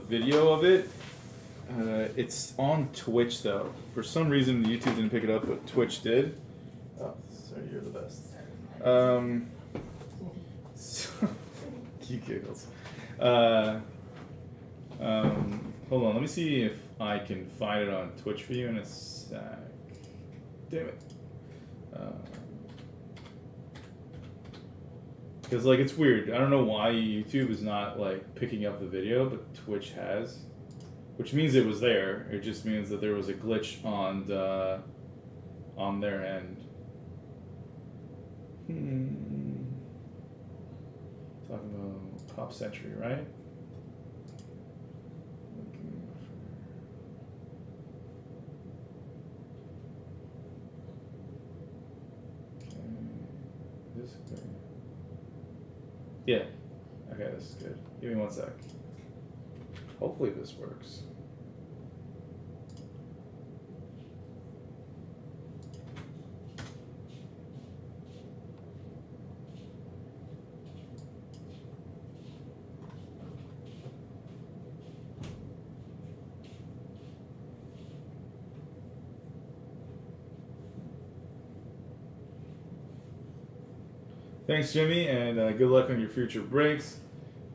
video of it. It's on Twitch though. For some reason YouTube didn't pick it up, but Twitch did. Oh, sorry, you're the best. So, cute giggles. Hold on, let me see if I can find it on Twitch for you in a sec. Damn it. Because, like, it's weird. I don't know why YouTube is not, like, picking up the video, but Twitch has. Which means it was there. It just means that there was a glitch on their end. Talking about Pop Century, right? This is good. Yeah. Okay, this is good. Give me 1 sec. Hopefully this works. Thanks, Jimmy, and good luck on your future breaks.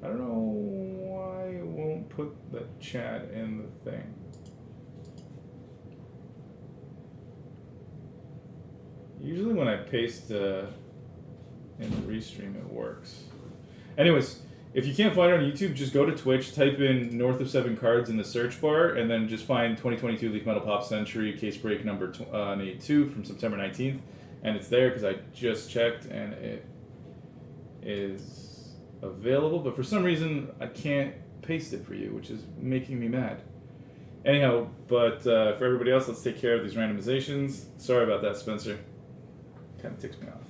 I don't know why it won't put the chat in the thing. Usually when I paste in the restream, it works. Anyways, if you can't find it on YouTube, just go to Twitch, type in North of 7 Cards in the search bar, and then just find 2022 Leaf Metal Pop Century case break number 82 from September 19th. And it's there because I just checked, and is available, but for some reason I can't paste it for you, which is making me mad. Anyhow, but for everybody else, let's take care of these randomizations. Sorry about that, Spencer. Kind of ticks me off.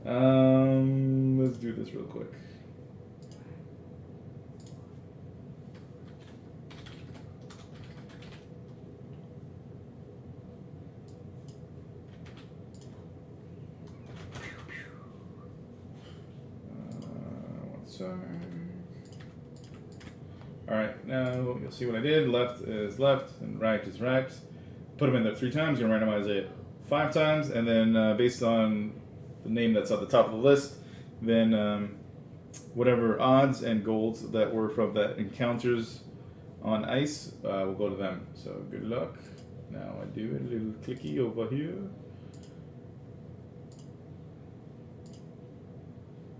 Let's do this real quick. Alright, now you'll see what I did. Left is left and right is right. Put them in there 3 times. You're going to randomize it 5 times. And then based on the name that's at the top of the list, then whatever odds and golds that were from that encounters on ice will go to them. So good luck. Now I do a little clicky over here.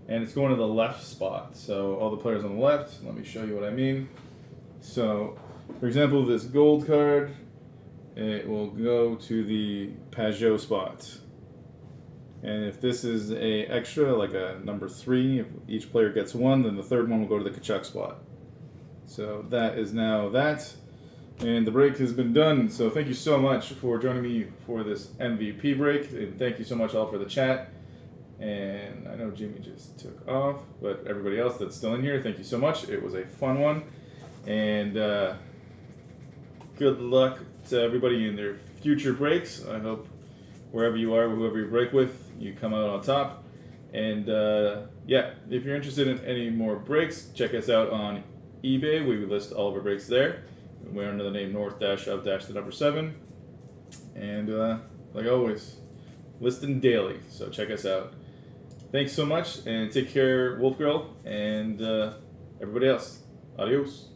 And it's going to the left spot. So all the players on the left, let me show you what I mean. So, for example, this gold card, it will go to the Pajot spot. And if this is a extra, like a number 3, if each player gets 1, then the third one will go to the Kachuk spot. So that is now that. And the break has been done. So thank you so much for joining me for this MVP break. And thank you so much all for the chat. And I know Jimmy just took off, but everybody else that's still in here, thank you so much. It was a fun one. And good luck to everybody in their future breaks. I hope wherever you are, whoever you break with, you come out on top. And yeah, if you're interested in any more breaks, check us out on eBay. We list all of our breaks there. We're under the name North-of-7. And like always, listing daily. So check us out. Thanks so much, and take care, Wolf Girl, and everybody else. Adios.